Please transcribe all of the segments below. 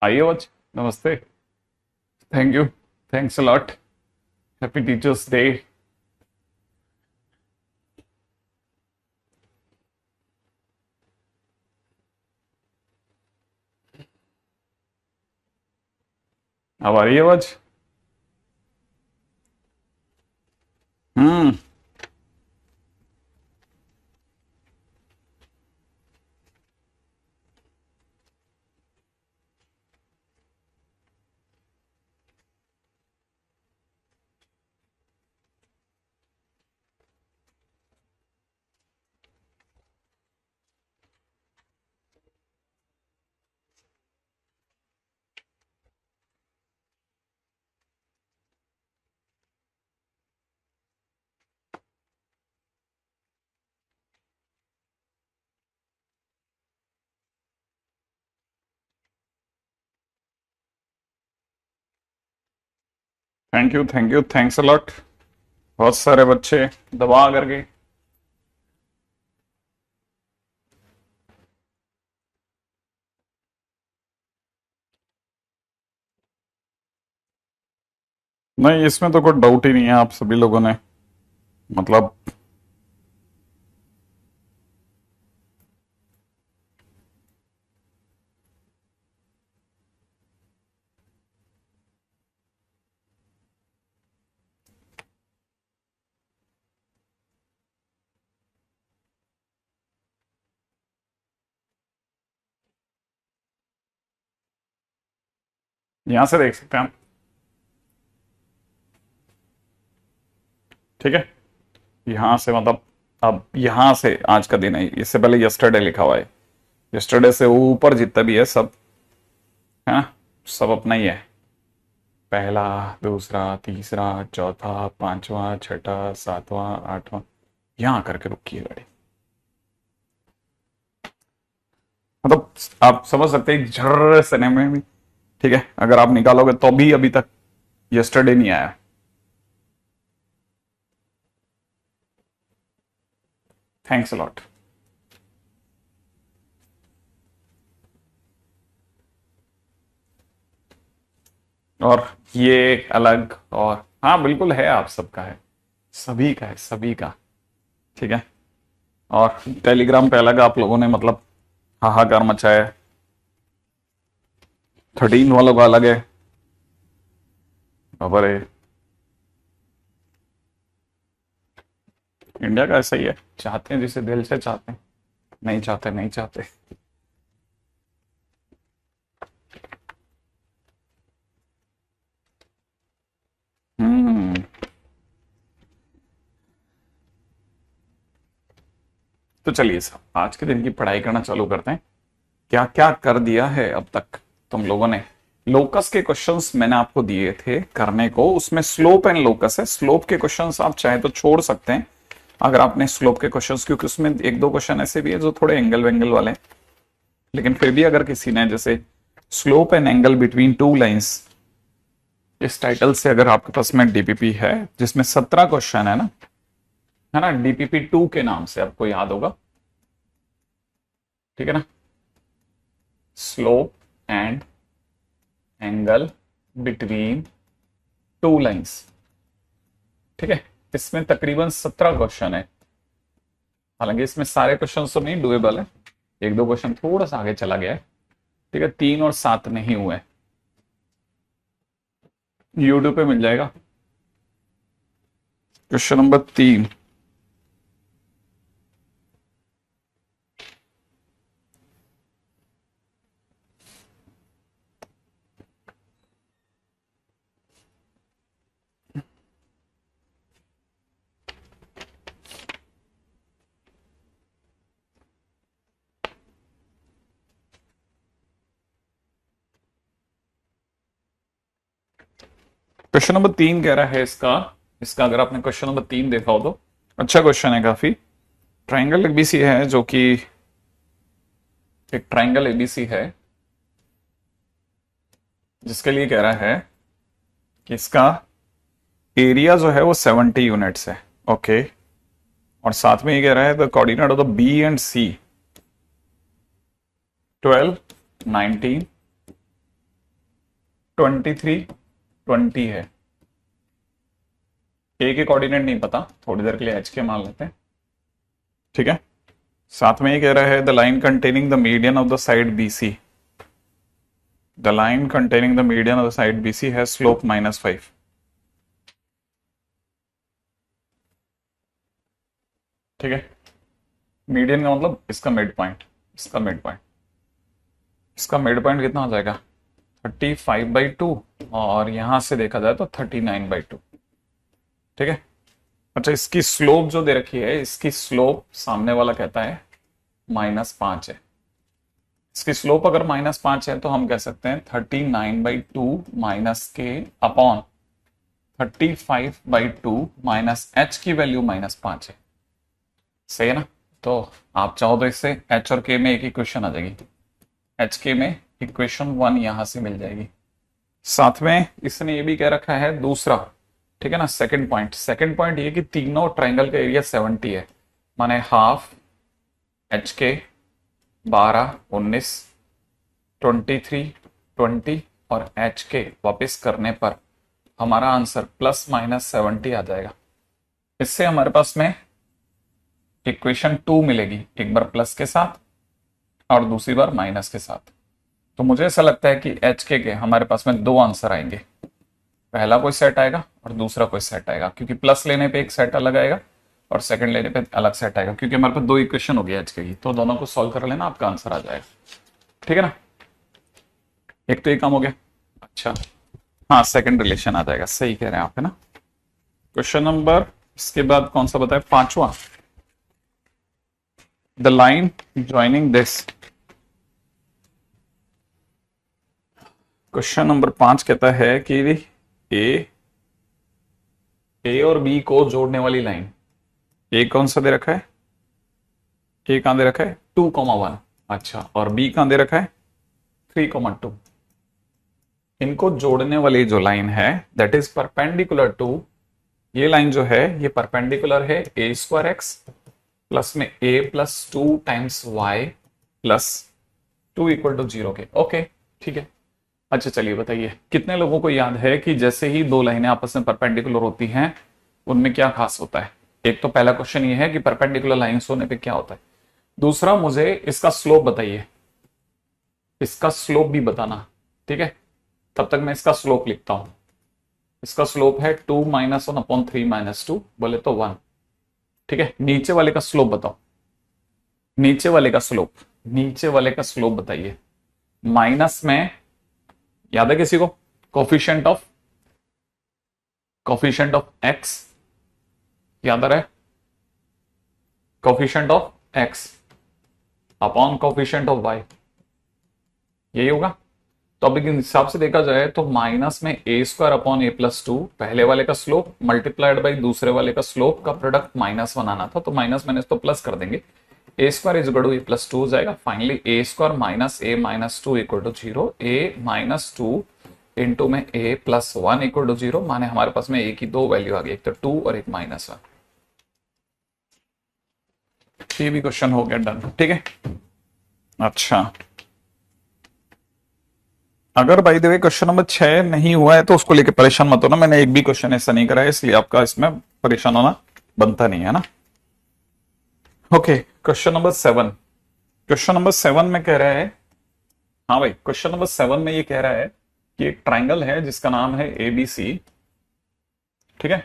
आइए बच। नमस्ते। Thank you. Thanks a lot. Happy teachers day. अब आ रही है आवाज? हम्म। Thank you, thank you, thanks a lot. बहुत सारे बच्चे दबा करके। नहीं, इसमें तो कोई डाउट ही नहीं है। आप सभी लोगों ने मतलब यहां से देख सकते हैं आप। ठीक है। यहां से मतलब अब यहां से आज का दिन है, इससे पहले यस्टरडे लिखा हुआ है। यस्टरडे से ऊपर जितना भी है सब, है ना, सब अपना ही है। पहला, दूसरा, तीसरा, चौथा, पांचवा, छठा, सातवां, आठवां, यहां करके रुकी है गाड़ी। मतलब आप समझ सकते हैं झर्र सने में भी। ठीक है, अगर आप निकालोगे तो भी अभी तक यस्टरडे नहीं आया। Thanks a lot. और ये अलग, और हाँ बिल्कुल है, आप सबका है, सभी का है, सभी का। ठीक है। और टेलीग्राम पे अलग आप लोगों ने मतलब हाहाकार मचाया है। 13 वालों का अलग है। खबर है। इंडिया का ऐसा ही है, चाहते हैं जिसे दिल से चाहते हैं, नहीं चाहते नहीं चाहते। हम्म। तो चलिए साहब, आज के दिन की पढ़ाई करना चालू करते हैं। क्या क्या कर दिया है अब तक तुम लोगों ने। लोकस के क्वेश्चंस मैंने आपको दिए थे करने को, उसमें स्लोप एंड लोकस है। स्लोप के क्वेश्चंस आप चाहे तो छोड़ सकते हैं अगर आपने स्लोप के क्वेश्चंस, क्योंकि उसमें एक दो क्वेश्चन ऐसे भी है जो थोड़े एंगल वेंगल वाले हैं। लेकिन फिर भी अगर किसी ने जैसे slope and angle between two lines, इस टाइटल से अगर आपके पास में डीपीपी है जिसमें 17 क्वेश्चन है ना, डीपीपी 2 के नाम से आपको याद होगा। ठीक है ना, slope and angle between two lines. ठीक है। इसमें तकरीबन 17 क्वेश्चन है। हालांकि इसमें सारे क्वेश्चन तो नहीं डुएबल है, एक दो क्वेश्चन थोड़ा सा आगे चला गया है। ठीक है, 3 और 7 नहीं हुए। यूट्यूब पे मिल जाएगा। Question number 3। क्वेश्चन नंबर 3 कह रहा है इसका, इसका अगर आपने क्वेश्चन नंबर 3 देखा हो तो अच्छा क्वेश्चन है काफी। ट्राइंगल एबीसी है, जो कि एक ट्राइंगल एबीसी है, जिसके लिए कह रहा है कि इसका एरिया जो है वो 70 यूनिट्स है। ओके। और साथ में ये कह रहा है the coordinate of the B and C 12, 19, 23 20 है। ए के कोऑर्डिनेट नहीं पता, थोड़ी देर के लिए एच के मान लेते हैं, ठीक है। साथ में ये कह रहा है the line containing the median of the side BC, the line containing the median of the side BC has slope -5। ठीक है, मीडियन का मतलब इसका मिड पॉइंट, इसका मिड पॉइंट, इसका मिड पॉइंट कितना हो जाएगा 35/2 और यहां से देखा जाए तो 39/2। ठीक है, अच्छा इसकी स्लोप जो दे रखी है, इसकी स्लोप सामने वाला कहता है -5 है। इसकी स्लोप अगर -5 है तो हम कह सकते हैं 39/2 माइनस के अपॉन 35/2 माइनस एच की वैल्यू -5 है। सही है ना। तो आप चाहो तो इससे एच और के में एक इक्वेशन आ जाएगी, एच के में इक्वेशन 1 यहां से मिल जाएगी। साथ में इसने ये भी कह रखा है दूसरा, ठीक है ना, सेकंड पॉइंट ये कि तीनों ट्राइंगल का एरिया 70 है, माने हाफ एच के 12 19 23 20 और एच के वापस करने पर हमारा आंसर ±70 आ जाएगा। इससे हमारे पास में इक्वेशन 2 मिलेगी, एक बार प्लस के साथ और दूसरी बार माइनस के साथ। तो मुझे ऐसा लगता है कि एच के हमारे पास में 2 आंसर आएंगे, पहला कोई सेट आएगा और दूसरा कोई सेट आएगा, क्योंकि प्लस लेने पे एक सेट अलग आएगा और सेकंड लेने पे अलग सेट आएगा, क्योंकि हमारे पास 2 इक्वेशन हो गई एच के की, तो दोनों को सॉल्व कर लेना, आपका आंसर आ जाएगा। ठीक है ना, एक तो ये काम हो गया। अच्छा हाँ, सेकंड रिलेशन आ जाएगा, सही कह रहे हैं आप, है ना। क्वेश्चन नंबर, इसके बाद कौन सा बताए, 5वां, the line joining this. Question number 5 कहता है कि ए और बी को जोड़ने वाली लाइन, ए कौन सा दे रखा है, ए कहां दे रखा है 2,1, अच्छा, और बी कहां दे रखा है 3,2। इनको जोड़ने वाली जो लाइन है दैट इज परपेंडिकुलर टू, ये लाइन जो है ये परपेंडिकुलर है a²x प्लस में a + 2 टाइम्स y + 2 = 0 के। ओके ठीक है। अच्छा चलिए बताइए, कितने लोगों को याद है कि जैसे ही 2 लाइनें आपस में परपेंडिकुलर होती हैं उनमें क्या खास होता है। एक तो पहला क्वेश्चन ये है कि परपेंडिकुलर लाइंस होने पे क्या होता है। दूसरा, मुझे इसका स्लोप बताइए, इसका स्लोप भी बताना, ठीक है। तब तक मैं इसका स्लोप लिखता हूं। इसका स्लोप है 2 - 1/3 - 2, बोले तो 1। ठीक है, नीचे वाले का स्लोप बताओ, नीचे वाले का स्लोप, नीचे वाले का स्लोप बताइए। माइनस में याद है किसी को, कोफिशिएंट ऑफ एक्स याद आ रहा है, coefficient of x upon coefficient of y, यही होगा। तो अब इस हिसाब से देखा जाए तो माइनस में a² अपॉन a + 2, पहले वाले का स्लोप मल्टीप्लाइड बाई दूसरे वाले का स्लोप का प्रोडक्ट -1 आना था, तो माइनस माइनस तो प्लस कर देंगे, a² = a + 2 हो जाएगा। Finally a² - a - 2 = 0, a - 2 into में a + 1 = 0, माने हमारे पास में a की 2 वैल्यू आ गई, एक तो 2 और एक -1। ये भी क्वेश्चन हो गया डन, ठीक है। अच्छा, अगर by the way question number 6 नहीं हुआ है तो उसको लेके परेशान मत होना, मैंने एक भी क्वेश्चन ऐसा नहीं करा है, इसलिए आपका इसमें परेशान होना बनता नहीं है ना। Okay, question number 7, question number 7 में कह रहा है, हाँ भाई क्वेश्चन नंबर 7 में ये कह रहा है कि एक ट्राइंगल है जिसका नाम है ABC, ठीक है,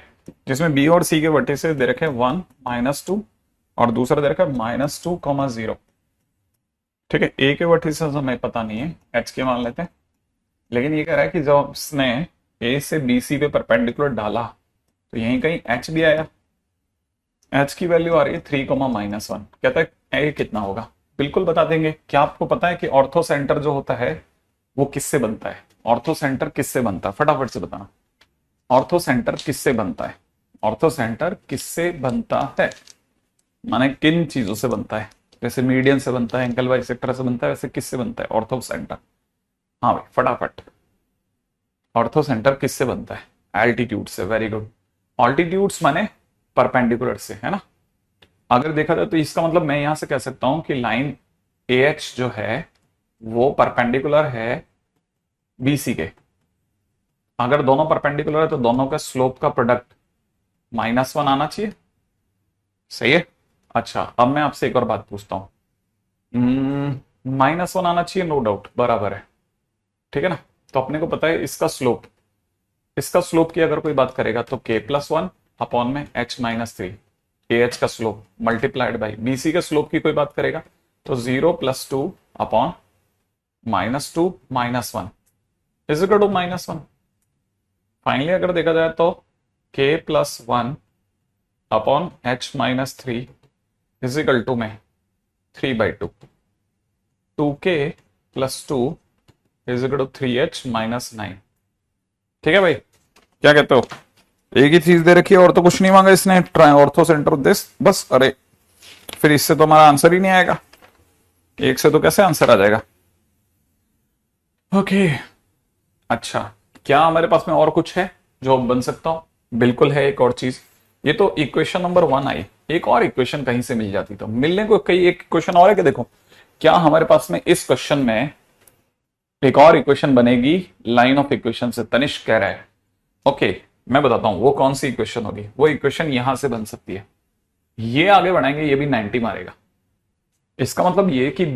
जिसमें B और C के वर्टिसेस दे रखे 1 - 2 और दूसरा दे रखा है -2, 0। ठीक है, A के वर्टिसेस हमें पता नहीं है, H के मान लेते हैं, लेकिन ये कह रहा है कि जब उसने A से BC पे परपेंडिकुलर डाला तो यहीं कहीं H भी आया, H की वैल्यू आ रही है 3, -1। कहता है A कितना होगा, बिल्कुल बता देंगे। क्या आपको पता है कि ऑर्थो सेंटर जो होता है वो किससे बनता है, ऑर्थो सेंटर किससे बनता है, फटाफट से बताना, ऑर्थो सेंटर किससे बनता है, ऑर्थो सेंटर किससे बनता है, माने किन चीजों से बनता है, जैसे मीडियन से बनता है, एंगल बाइसेक्टर से बनता है, वैसे किससे बनता है ऑर्थो सेंटर। हाँ भाई फटाफट, ऑर्थो सेंटर किससे बनता है, एल्टीट्यूड से। वेरी गुड, ऑल्टीट्यूड्स माने परपेंडिकुलर से, है ना। अगर देखा जाए तो इसका मतलब मैं यहां से कह सकता हूं कि लाइन AH जो है वो परपेंडिकुलर है BC के, अगर दोनों परपेंडिकुलर है तो दोनों का स्लोप का प्रोडक्ट -1 आना चाहिए। सही है। अच्छा, अब मैं आपसे एक और बात पूछता हूं। -1 आना चाहिए, नो डाउट, बराबर है। ठीक है ना। तो अपने को पता है इसका स्लोप की अगर कोई बात करेगा तो k+1 अपॉन में h-3, ए एच का स्लोप मल्टीप्लाइड बाई बीसी के स्लोप की कोई बात करेगा तो 0+2 upon -2 -1 is equal to -1। Finally अगर देखा जाए तो k+1 upon h-3 is equal to में 3/2, 2k+2 is equal to 3h-9। ठीक है भाई, क्या कहते हो? एक ही चीज दे रखी है और तो कुछ नहीं मांगा इसने, ट्राई ऑर्थो सेंटर दिस बस। अरे फिर इससे तो हमारा आंसर ही नहीं आएगा, एक से तो कैसे आंसर आ जाएगा? ओके। अच्छा, क्या हमारे पास में और कुछ है जो बन सकता हो? बिल्कुल है, एक और चीज। ये तो इक्वेशन नंबर 1 आई, एक और इक्वेशन कहीं से मिल जाती तो मिलने को कई एक इक्वेशन और है कि देखो, क्या हमारे पास में इस क्वेश्चन में एक और इक्वेशन बनेगी लाइन ऑफ इक्वेशन से, तनिष्क कह रहा है। ओके, मैं बताता हूं वो कौन सी इक्वेशन होगी। वो इक्वेशन यहां से बन सकती है, ये आगे बढ़ाएंगे, ये भी 90 मारेगा। इसका मतलब ये कि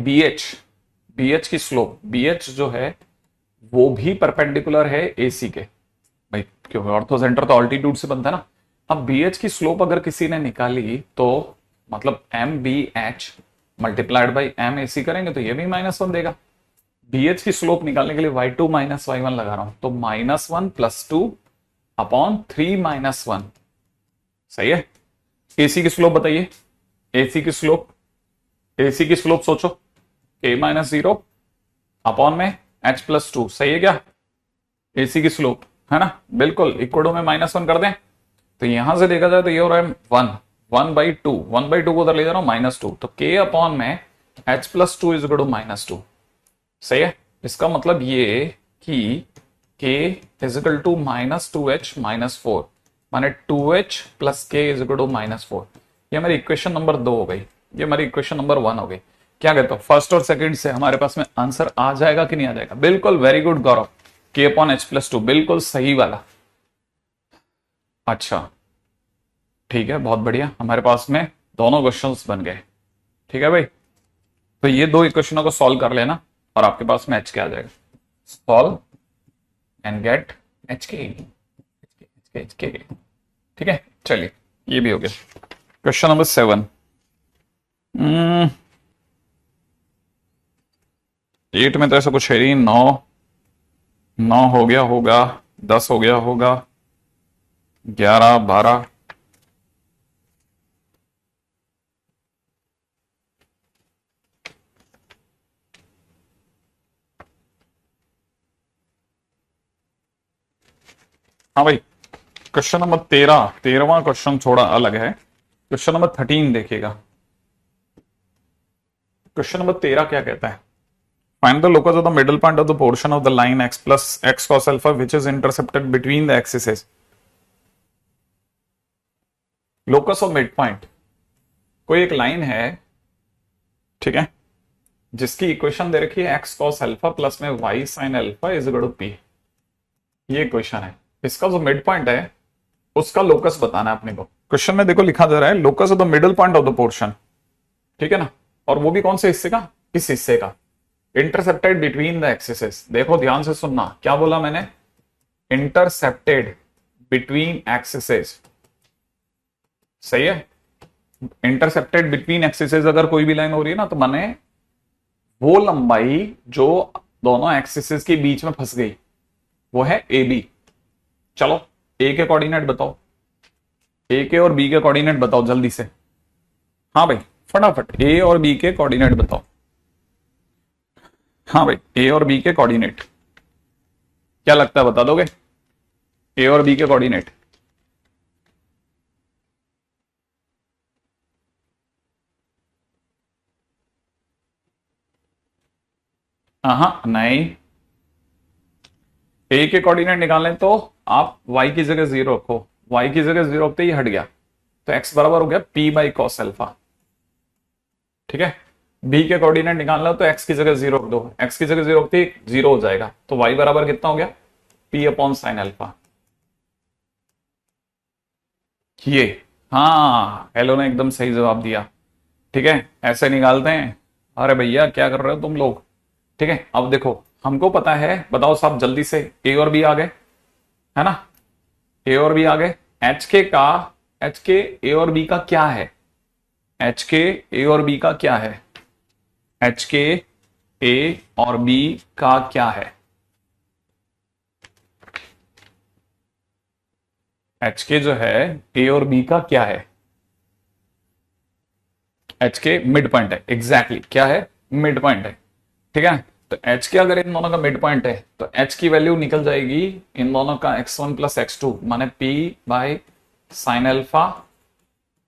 BH की स्लोप, BH जो है वो भी परपेंडिकुलर है AC के। भाई क्योंकि ऑर्थो सेंटर तो ऑल्टीट्यूड से बनता है ना। अब BH की स्लोप अगर किसी ने निकाली तो मतलब MBH मल्टीप्लाइड बाई MAC करेंगे तो ये भी -1 देगा। BH की स्लोप निकालने के लिए y2 -y1 लगा रहा हूं तो -1 + 2 अपॉन 3 -1। सही है। AC की स्लोप बताइए, AC की स्लोप सोचो, k-0 अपॉन में h+2। सही है क्या? AC की स्लोप है ना, बिल्कुल इक्वल में -1 कर दें तो यहां से देखा जाए तो ये हो रहा है 1/2, 1/2 को उधर ले जा रहा हूं -2, तो k अपॉन में h+2 इज इक्वल टू -2। सही है। इसका मतलब ये कि k is equal to -2h -4, माने 2h plus k is equal to -4। ये हमारी इक्वेशन नंबर 2 हो गई, ये हमारी इक्वेशन नंबर 1 हो गई। क्या कहते हो, फर्स्ट और सेकंड से हमारे पास में आंसर आ जाएगा कि नहीं आ जाएगा? बिल्कुल, वेरी गुड गौरव, k/h+2 बिल्कुल सही वाला। अच्छा ठीक है, बहुत बढ़िया, हमारे पास में दोनों क्वेश्चंस बन गए। ठीक है भाई, तो ये दो इक्वेशनों को सॉल्व कर लेना और आपके पास में h क्या आ जाएगा। Solve and get HK। ठीक है, चलिए ये भी हो गया। Question number 7। 8 में तो ऐसा कुछ है नहीं, 9 हो गया होगा, 10 हो गया होगा, 11 12। हाँ भाई, क्वेश्चन नंबर 13वां क्वेश्चन थोड़ा अलग है। क्वेश्चन नंबर 13 देखिएगा। क्वेश्चन नंबर 13 क्या कहता है? Find the locus of the middle point of the portion of the line x plus x cos alpha which is intercepted between the axes. Locus of mid point, कोई एक line है, ठीक है, जिसकी equation दे रखी है x cos अल्फा प्लस में y sin alpha is equal to p। ये इक्वेशन है, इसका जो मिड पॉइंट है उसका लोकस बताना है अपने को। क्वेश्चन में देखो लिखा जा रहा है locus of the middle point of the portion, ठीक है ना, और वो भी कौन से हिस्से का? इस हिस्से का, इंटरसेप्टेड बिटवीन द एक्सिसेस। देखो ध्यान से सुनना, क्या बोला मैंने? Intercepted between axes. सही है। इंटरसेप्टेड बिटवीन एक्सिसेस अगर कोई भी लाइन हो रही है ना तो माने वो लंबाई जो दोनों एक्सिसेस के बीच में फंस गई वो है AB। चलो ए के कोऑर्डिनेट बताओ, ए के और बी के कोऑर्डिनेट बताओ जल्दी से। हाँ भाई फटाफट, ए और बी के कोऑर्डिनेट बताओ। हाँ भाई, ए और बी के कोऑर्डिनेट क्या लगता है, बता दोगे? ए और बी के कोऑर्डिनेट। हाँ नहीं, ए के कोऑर्डिनेट निकालने तो आप y की जगह 0 रखो, y की जगह 0 रखते ही हट गया तो x बराबर हो गया p/cos अल्फा। ठीक है। b के कोऑर्डिनेट निकालना तो x की जगह 0 रख दो, x की जगह 0 रखते ही 0 हो जाएगा तो y बराबर कितना हो गया? P upon sine alpha. ये, हाँ हेलो ने एकदम सही जवाब दिया। ठीक है, ऐसे निकालते हैं। अरे भैया क्या कर रहे हो तुम लोग। ठीक है, अब देखो हमको पता है, बताओ साहब जल्दी से, ए और बी आ गए, है ना, ए और बी आ गए। एच के ए और बी का क्या है, एच के ए और बी का क्या है, एच के ए और बी का क्या है, एच के जो है ए और बी का क्या है, एच के मिड पॉइंट है, एग्जैक्टली क्या है, मिड पॉइंट है। ठीक है, तो एच के अगर इन दोनों का मिड पॉइंट है तो एच की वैल्यू निकल जाएगी इन दोनों का x1 प्लस x2 माने p by sine alpha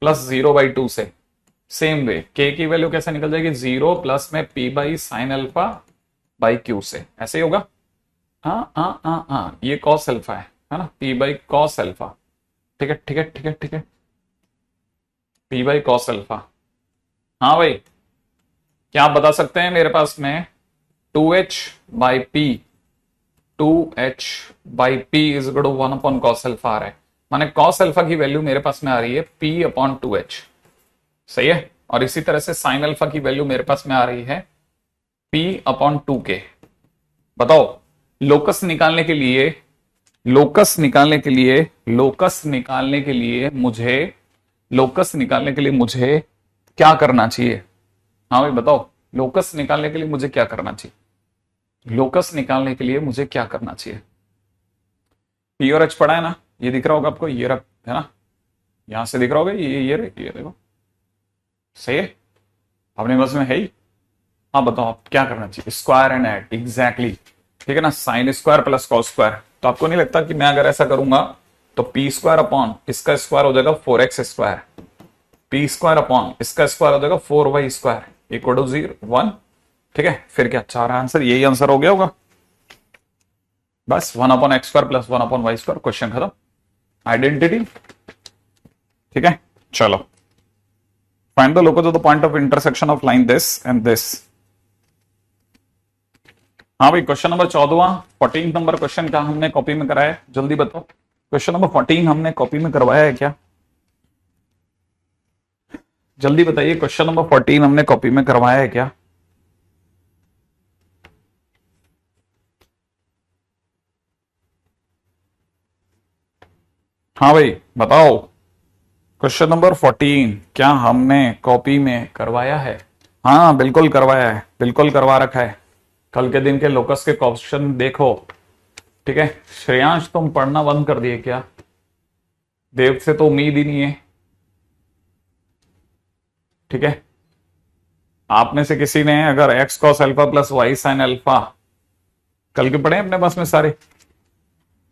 plus 0/2 से। सेम वे के की वैल्यू कैसे निकल जाएगी, 0 प्लस में p by sine alpha by Q से, ऐसे ही होगा। हाँ ये कॉस अल्फा है ना, p बाई कॉस अल्फा। ठीक है ठीक है ठीक है ठीक है, p बाई कॉस अल्फा। हाँ भाई, क्या आप बता सकते हैं मेरे पास में 2h by P, 2h by P is equal to 1 upon cos alpha आ रहा है, माने कॉस अल्फा की वैल्यू मेरे पास में आ रही है p अपॉन 2h। सही है, और इसी तरह से साइन अल्फा की वैल्यू मेरे पास में आ रही है p अपॉन 2k। बताओ लोकस निकालने के लिए, लोकस निकालने के लिए, लोकस निकालने के लिए मुझे, लोकस निकालने के लिए मुझे क्या करना चाहिए। हाँ भाई बताओ, लोकस निकालने के लिए मुझे क्या करना चाहिए, लोकस निकालने के लिए मुझे क्या करना चाहिए। पी और एच पढ़ा है ना, ये दिख रहा होगा आपको, ये रख है ना, यहां से दिख रहा होगा, ये देखो, सही है, अपने बस में है ही। हाँ बताओ आप क्या करना चाहिए, स्क्वायर एंड एड, एग्जैक्टली। ठीक है ना, sine square plus cos square. तो आपको नहीं लगता कि मैं अगर ऐसा करूंगा तो पी स्क्वायर अपॉन इसका स्क्वायर हो जाएगा 4x square, P square upon इसका स्क्वायर हो जाएगा 4y स्क्वायर इक्वल टू 1। ठीक है, फिर क्या चाह रहा है आंसर, यही आंसर हो गया होगा, बस 1 upon x square plus 1 upon y square, question खत्म, आइडेंटिटी। ठीक है, चलो find the locus of the point of intersection of line this and this. हाँ भाई, क्वेश्चन नंबर 14वां 14 नंबर क्वेश्चन क्या हमने कॉपी में कराया है, जल्दी बताओ। क्वेश्चन नंबर 14 हमने कॉपी में करवाया है क्या, जल्दी बताइए, क्वेश्चन नंबर 14 हमने कॉपी में करवाया है क्या। हाँ भाई बताओ, क्वेश्चन नंबर 14 क्या हमने कॉपी में करवाया है। हाँ बिल्कुल करवाया है, बिल्कुल करवा रखा है, कल के दिन के लोकस के क्वेश्चन देखो। ठीक है, श्रेयांश तुम पढ़ना बंद कर दिए क्या, देव से तो उम्मीद ही नहीं है। ठीक है, आप में से किसी ने अगर x cos alpha plus Y sin alpha कल के पढ़े अपने पास में सारे।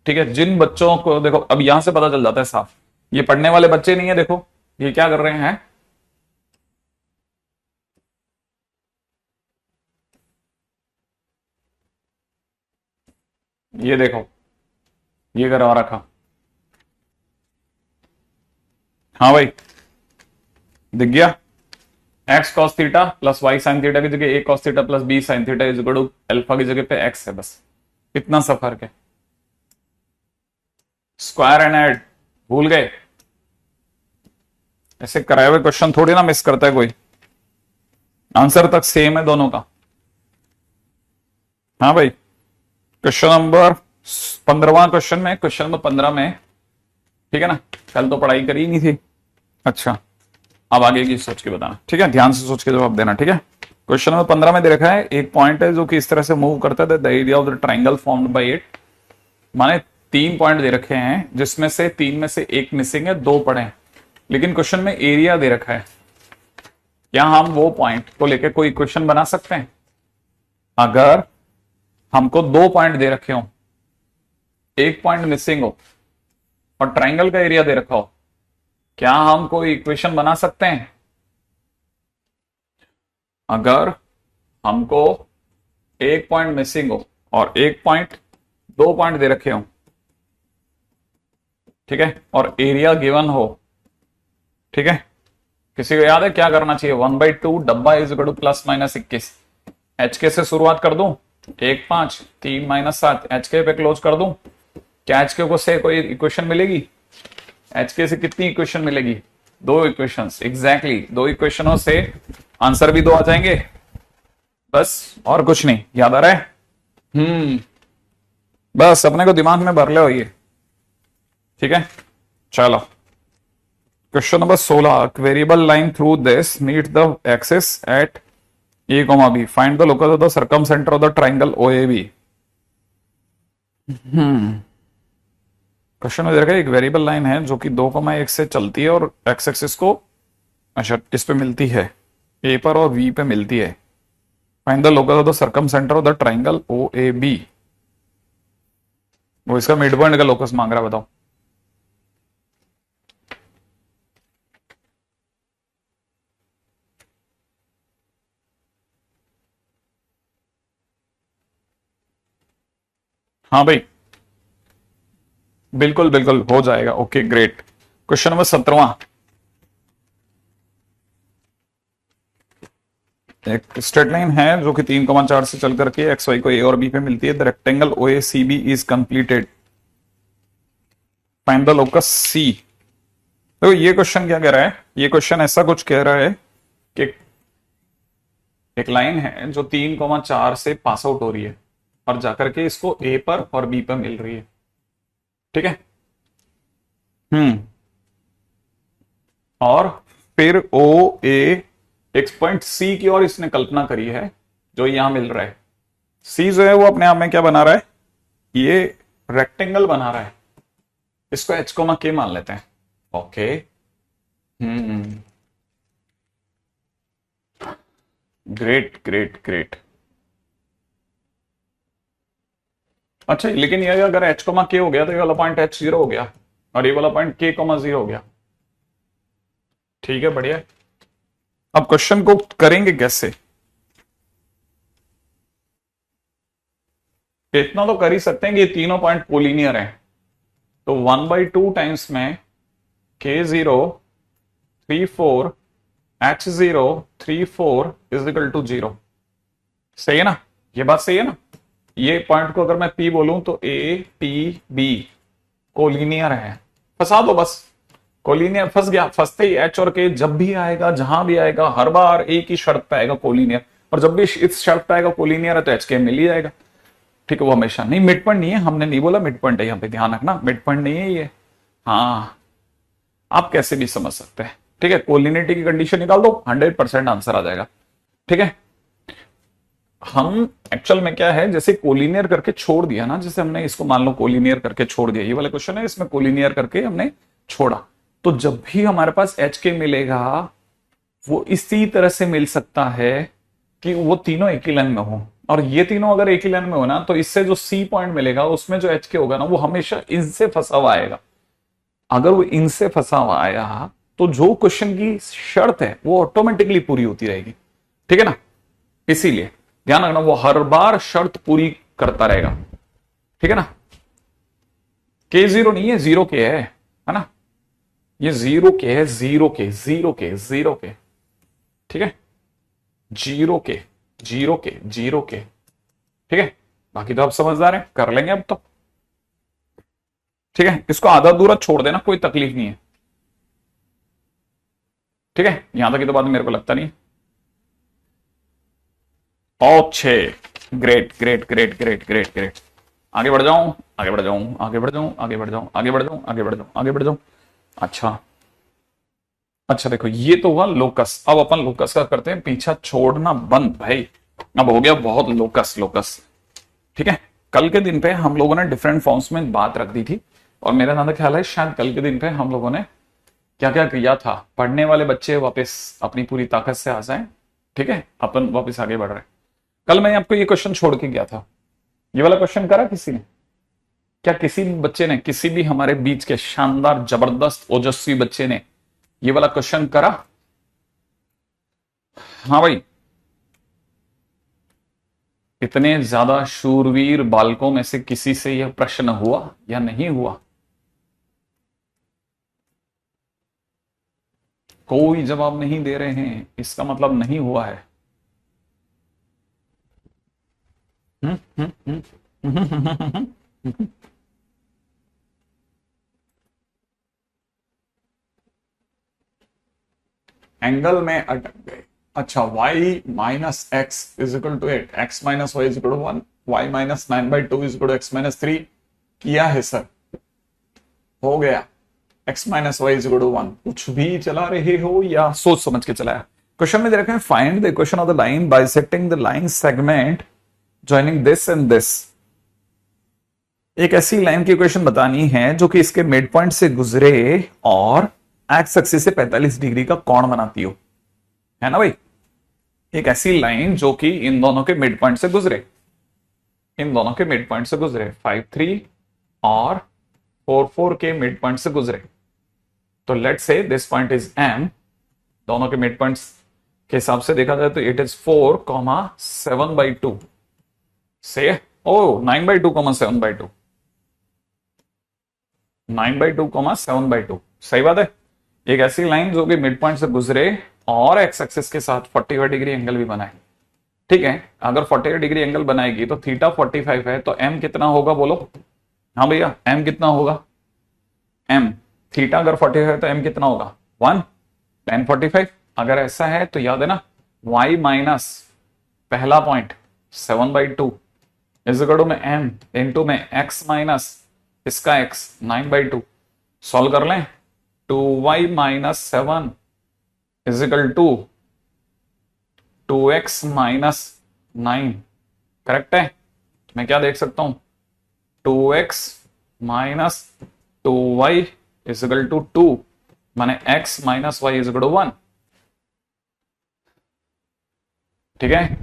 ठीक है, जिन बच्चों को देखो अब यहां से पता चल जाता है साफ, ये पढ़ने वाले बच्चे नहीं है, देखो ये क्या कर रहे हैं, ये देखो ये करवा रखा। हाँ भाई दिख गया, X cos theta plus Y sine theta की जगह A cos theta plus B sine theta is equal to alpha की जगह पे एक्स है, बस इतना सा फर्क है। स्क्वायर एंड ऐड भूल गए, ऐसे कराए हुए क्वेश्चन थोड़ी ना मिस करता है कोई, आंसर तक सेम है दोनों का। हाँ भाई, क्वेश्चन नंबर 15वां क्वेश्चन में, क्वेश्चन नंबर 15 में, ठीक है ना, कल तो पढ़ाई करी नहीं थी। अच्छा अब आगे की सोच के बताना, ठीक है, ध्यान से सोच के जवाब देना। ठीक है, क्वेश्चन नंबर 15 में दे रखा है एक पॉइंट है जो कि इस तरह से मूव करता है, the area of the triangle formed by it, माने 3 पॉइंट दे रखे हैं जिसमें से 3 में से एक मिसिंग है, 2 पड़े हैं, लेकिन क्वेश्चन में एरिया दे रखा है। क्या हम वो पॉइंट को लेकर कोई इक्वेशन बना सकते हैं, अगर हमको 2 पॉइंट दे रखे हो, एक पॉइंट मिसिंग हो और ट्राइंगल का एरिया दे रखा हो, क्या हम कोई इक्वेशन बना सकते हैं। अगर हमको एक पॉइंट मिसिंग हो और एक पॉइंट, 2 पॉइंट दे रखे हो, ठीक है, और एरिया गिवन हो, ठीक है, किसी को याद है क्या करना चाहिए, 1/2 डब्बा is equal to plus minus 21, H के से शुरुआत कर दूं, 1 5 3 -7 एच के पे क्लोज कर दूं, क्या एच के से कोई इक्वेशन मिलेगी? एच के से कितनी इक्वेशन मिलेगी? दो इक्वेशंस, एग्जैक्टली दो इक्वेशनों से आंसर भी दो आ जाएंगे, बस और कुछ नहीं। याद आ रहा है? बस अपने को दिमाग में भर ले हो ये, ठीक है। चलो question number 16, variable line through this meet the axis at A comma B, find the locus of the circumcentre of the triangle O A B. Question में देखा एक वेरिएबल लाइन है जो कि 2,1 से चलती है और एक्स एक्सिस को, अच्छा, इस पे मिलती है, ए पर और वी पे मिलती है। Find the locus of the circumcentre of the triangle O A B. वो इसका मिड पॉइंट का लोकस मांग रहा है, बताओ। हाँ भाई, बिल्कुल बिल्कुल हो जाएगा। Okay great. क्वेश्चन नंबर 17, एक स्ट्रेट लाइन है जो कि 3,4 से चल करके एक्स वाई को ए और बी पे मिलती है। The rectangle O A C B is completed, find the locus C. तो ये क्वेश्चन क्या कह रहा है? ये क्वेश्चन ऐसा कुछ कह रहा है कि एक लाइन है जो 3,4 से पास आउट हो रही है और जाकर के इसको ए पर और बी पर मिल रही है, ठीक है। और फिर ओ ए एक पॉइंट सी की और इसने कल्पना करी है जो यहां मिल रहा है। सी जो है वो अपने आप में क्या बना रहा है? ये रेक्टेंगल बना रहा है। इसको एच कोमा के मान लेते हैं। Okay, great great great. अच्छा, लेकिन ये अगर एच कोमा के हो गया तो ये वाला पॉइंट एच जीरो हो गया और ये वाला पॉइंट के कोमा जीरो हो गया, ठीक है, बढ़िया। अब क्वेश्चन को करेंगे कैसे? इतना तो कर ही सकते हैं कि ये तीनों पॉइंट कोलिनियर हैं, तो 1/2 टाइम्स में K0 34 H0 34 is equal to 0। सही है ना? ये बात सही है ना? ये पॉइंट को अगर मैं P बोलूं तो A P B कोलिनियर है। फंसा दो बस, कोलिनियर फंस गया। फंसते ही एच और के जब भी आएगा, जहां भी आएगा, हर बार एक ही शर्त पे आएगा कोलिनियर, और जब भी इस शर्त पे आएगा कोलिनियर है तो एच के मिल ही जाएगा, ठीक है। वो हमेशा नहीं, मिड पॉइंट नहीं है, हमने नहीं बोला मिड पॉइंट है, यहाँ पे ध्यान रखना, मिड पॉइंट नहीं है ये। हाँ, आप कैसे भी समझ सकते हैं, ठीक है। कोलिनियरिटी की कंडीशन निकाल दो, 100% आंसर आ जाएगा, ठीक है। हम एक्चुअल में क्या है, जैसे कोलिनियर करके छोड़ दिया ना, जैसे हमने इसको मान लो कोलिनियर करके छोड़ दिया, ये वाला क्वेश्चन है, इसमें कोलिनियर करके हमने छोड़ा, तो जब भी हमारे पास एच के मिलेगा वो इसी तरह से मिल सकता है कि वो तीनों एक ही लाइन में हो, और ये तीनों अगर एक ही लाइन में हो ना, तो इससे जो सी पॉइंट मिलेगा उसमें जो एच के होगा ना, वो हमेशा इनसे फंसा हुआ आएगा। अगर वो इनसे फंसा हुआ आया तो जो क्वेश्चन की शर्त है वो ऑटोमेटिकली पूरी होती रहेगी, ठीक है ना। इसीलिए ध्यान रखना, वो हर बार शर्त पूरी करता रहेगा, ठीक है ना। K0 नहीं है, 0 के है ना, ये 0 के है, 0 के 0 के 0 के, ठीक है, 0 के 0 के 0 के, ठीक है। बाकी तो आप समझदार हैं, कर लेंगे अब तो, ठीक है। इसको आधा अधूरा छोड़ देना, कोई तकलीफ नहीं है, ठीक है। यहां तक की तो बात मेरे को लगता नहीं। अच्छे, great great great great great great. आगे बढ़ जाऊं, आगे बढ़ जाऊं, आगे बढ़ जाऊं, आगे बढ़ जाऊं, आगे बढ़ जाऊं, आगे बढ़ जाऊं, आगे बढ़ जाऊं। अच्छा अच्छा, देखो ये तो हुआ लोकस। अब अपन लोकस का करते हैं पीछा छोड़ना बंद भाई। अब हो गया बहुत लोकस लोकस, ठीक है। कल के दिन पे हम लोगों ने डिफरेंट फॉर्म्स में बात रख दी थी, और मेरा ज्यादा ख्याल है शायद कल के दिन पे हम लोगों ने क्या क्या किया था। पढ़ने वाले बच्चे वापस अपनी पूरी ताकत से आ जाएं, ठीक है, अपन वापस आगे बढ़ रहे हैं। कल मैं आपको ये क्वेश्चन छोड़ के गया था, ये वाला क्वेश्चन करा किसी ने? क्या किसी बच्चे ने, किसी भी हमारे बीच के शानदार जबरदस्त ओजस्वी बच्चे ने ये वाला क्वेश्चन करा? हाँ भाई, इतने ज्यादा शूरवीर बालकों में से किसी से यह प्रश्न हुआ या नहीं हुआ? कोई जवाब नहीं दे रहे हैं, इसका मतलब नहीं हुआ है। एंगल में अटक गए। अच्छा, y minus x is equal to 8, x minus y is equal to 1, y minus 9/2 is equal to x minus 3 किया है सर, हो गया। x minus y is equal to 1, कुछ भी चला रहे हो या सोच समझ के चलाया। क्वेश्चन में दे रखा है find the equation of the line bisecting the line segment joining this and this. एक ऐसी लाइन की इक्वेशन बतानी है जो कि इसके मिड पॉइंट से गुजरे और एक्स एक्सिस से 45 डिग्री का कोण बनाती हो, है ना भाई। एक ऐसी लाइन जो कि इन दोनों के मिड पॉइंट से गुजरे, इन दोनों के मिड पॉइंट से गुजरे, 5-3 और 4-4 के मिड पॉइंट से गुजरे। तो let's say this point is M, दोनों के मिड पॉइंट्स के हिसाब से देखा जाए तो इट इज 4,7/2 से 9/2, 7/2, 9/2, 7/2, सही बात है। एक ऐसी लाइन जो कि मिड पॉइंट से गुजरे और एक्स एक्सिस के साथ 45 डिग्री एंगल भी बनाए। ठीक है, अगर 45 डिग्री एंगल बनाएगी तो थीटा 45 है, तो एम कितना होगा बोलो। हाँ भैया, एम कितना होगा, एम थीटा अगर 45 है तो एम कितना होगा 1 tan 45। अगर ऐसा है तो याद है ना, y माइनस पहला पॉइंट 7/2 इज इक्वल टू में m इंटू में x माइनस इसका x 9/2। सॉल्व कर लें, 2y minus 7 is equal to 2x minus 9, correct है। मैं क्या देख सकता हूं, 2x minus 2y is equal to 2, माने x minus y is equal to 1। ठीक है,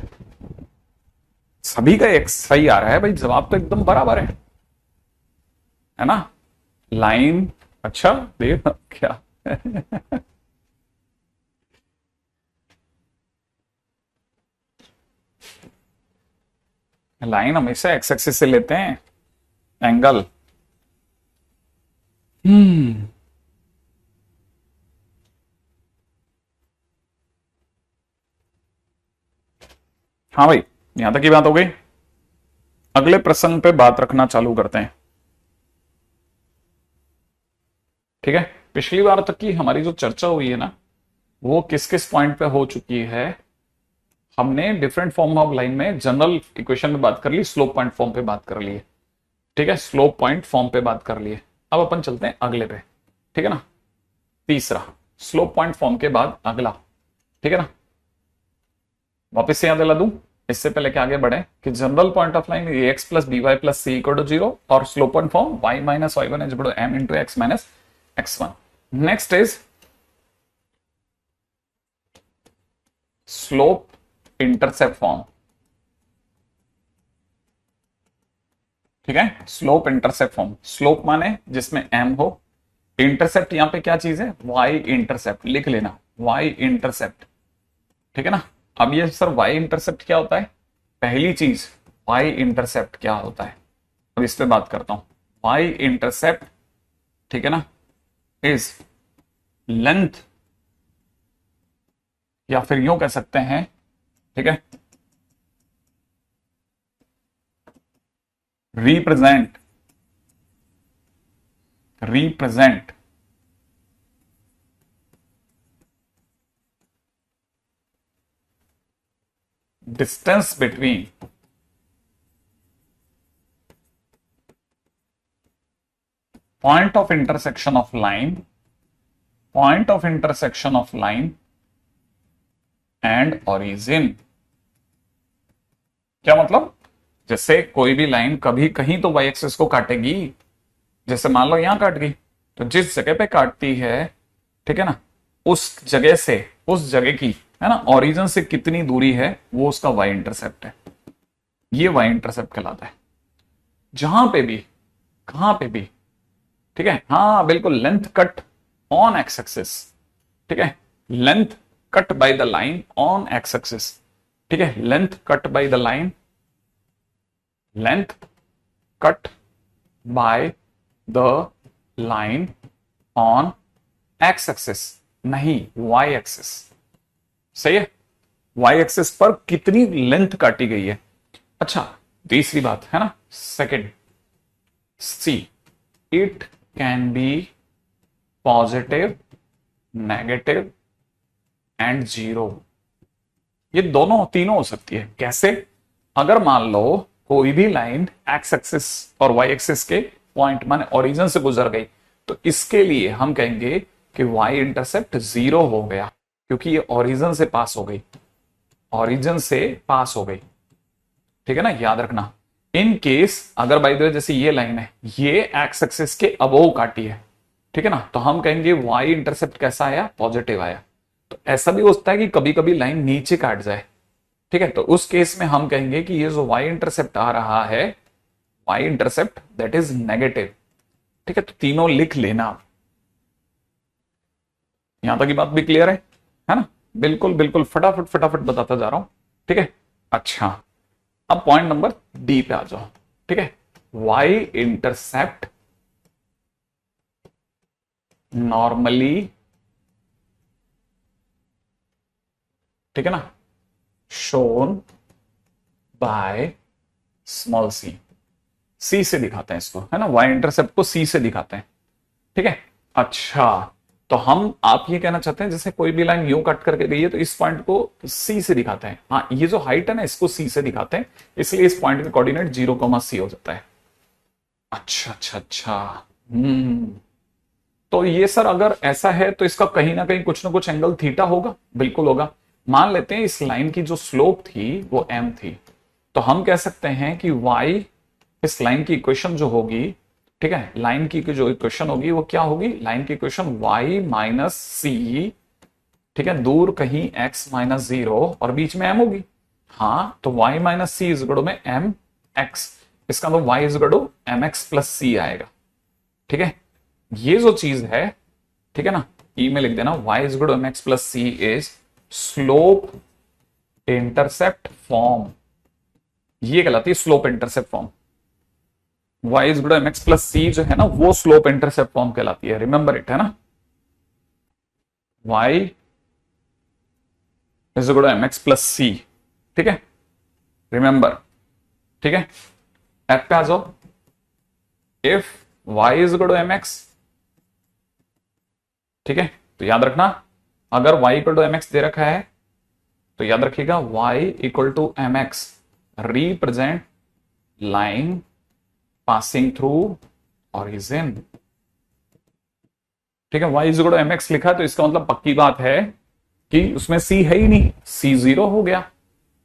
सभी का x सही आ रहा है भाई, जवाब तो एकदम बराबर है ना। लाइन, अच्छा देख क्या लाइन हमेशा एक्स एक्सिस से लेते हैं एंगल। हाँ भाई, यहां तक की बात हो गई। अगले प्रसंग पे बात रखना चालू करते हैं। ठीक है, पिछली बार तक की हमारी जो चर्चा हुई है ना, वो किस किस पॉइंट पे हो चुकी है। हमने डिफरेंट फॉर्म ऑफ लाइन में जनरल इक्वेशन में बात कर ली, स्लोप पॉइंट फॉर्म पे बात कर ली है। ठीक है, स्लोप पॉइंट फॉर्म पे बात कर ली है। अब अपन चलते हैं अगले पे, ठीक है ना, तीसरा स्लोप पॉइंट फॉर्म के बाद अगला। ठीक है ना, वापस से याद दिला दूं इससे पहले कि आगे बढ़े कि general point of line a x plus b y plus c equal to 0 और slope point form y minus y one is equal to m into x minus x1। Next is slope intercept form. ठीक है, slope intercept form, slope माने जिसमें m हो, intercept यहां पे क्या चीज है, y इंटरसेप्ट, लिख लेना y इंटरसेप्ट। ठीक है ना, अब ये सर y इंटरसेप्ट क्या होता है, पहली चीज y इंटरसेप्ट क्या होता है, अब इस पे बात करता हूं। y इंटरसेप्ट, ठीक है ना, इज लेंथ, या फिर यूं कह सकते हैं, ठीक है, represent distance between point of intersection of line and origin। क्या मतलब, जैसे कोई भी लाइन कभी कहीं तो y एक्सिस को काटेगी, जैसे मान लो यहां काट गई, तो जिस जगह पे काटती है, ठीक है ना, उस जगह से, उस जगह की, है ना, ओरिजिन से कितनी दूरी है, वो उसका y इंटरसेप्ट है। ये y इंटरसेप्ट कहलाता है। जहां पे भी, कहां पे भी, ठीक है, हाँ बिल्कुल, length cut on x axis. ठीक है, length cut by the line on x axis. ठीक है, length cut by the line, length cut by the line on x axis, नहीं वाई एक्सिस। सही है, वाई एक्सिस पर कितनी लेंथ काटी गई है। अच्छा, तीसरी बात है ना, second c, it can be positive, negative and 0। ये दोनों तीनों हो सकती है। कैसे? अगर मान लो कोई भी लाइन एक्स एक्सिस और वाई एक्सिस के पॉइंट माने ओरिजिन से गुजर गई, तो इसके लिए हम कहेंगे कि वाई इंटरसेप्ट 0 हो गया, क्योंकि ये ओरिजिन से पास हो गई, ओरिजिन से पास हो गई। ठीक है ना, याद रखना। इन केस अगर बाय द वे जैसे ये लाइन है, ये एक्स एक्सिस के अबोव काटी है, ठीक है ना, तो हम कहेंगे वाई इंटरसेप्ट कैसा आया, पॉजिटिव आया। तो ऐसा भी होता है कि कभी कभी लाइन नीचे काट जाए, ठीक है, तो उस केस में हम कहेंगे कि ये जो वाई इंटरसेप्ट आ रहा है, y intercept that is negative. ठीक है, तो तीनों लिख लेना आप। यहां तक की बात भी क्लियर है ना? बिल्कुल बिल्कुल, फटाफट फटाफट बताता जा रहा हूं। ठीक है, अच्छा अब पॉइंट नंबर डी पे आ जाओ। ठीक है, वाई इंटरसेप्ट नॉर्मली, ठीक है ना, शोन बाय स्मॉल सी। सी से दिखाते हैं इसको, है ना, वाई इंटरसेप्ट को सी से दिखाते हैं। ठीक है, अच्छा तो हम आप ये कहना चाहते हैं जैसे कोई भी लाइन यूं कट करके गई है तो इस पॉइंट को सी से दिखाते हैं। हाँ, ये जो हाइट है ना इसको सी से दिखाते हैं, इसलिए इस पॉइंट के कोऑर्डिनेट 0,c हो जाता है। अच्छा अच्छा अच्छा, तो ये सर अगर ऐसा है तो इसका कहीं ना कहीं कुछ ना कुछ एंगल थीटा होगा। बिल्कुल होगा। मान लेते हैं इस लाइन की जो स्लोप थी वो m थी, तो हम कह सकते हैं कि y, इस लाइन की इक्वेशन जो होगी, ठीक है, लाइन की जो इक्वेशन होगी वो क्या होगी, लाइन की इक्वेशन y माइनस सी, ठीक है, दूर कहीं x माइनस 0 और बीच में m होगी। हाँ, तो y minus C is equal में एम एक्स, इसका मतलब y is equal to M X plus C आएगा। ठीक है, ये जो चीज है, ठीक है ना, ई में लिख देना y is equal to M X plus C is slope intercept form. ये कहलाती है slope intercept form. y is equal to M X plus C जो है ना वो स्लोप इंटरसेप्ट फॉर्म कहलाती है। रिमेंबर इट, है ना, y is equal to M X plus C. ठीक है, रिमेंबर। ठीक है, एफ पे आ जाओ। If y is equal to M X, ठीक है, तो याद रखना अगर y equal to M X दे रखा है तो याद रखिएगा y equal to M X represent line passing through origin. ठीक है, y is equal to M X लिखा तो इसका मतलब पक्की बात है कि उसमें c है ही नहीं, c 0 हो गया।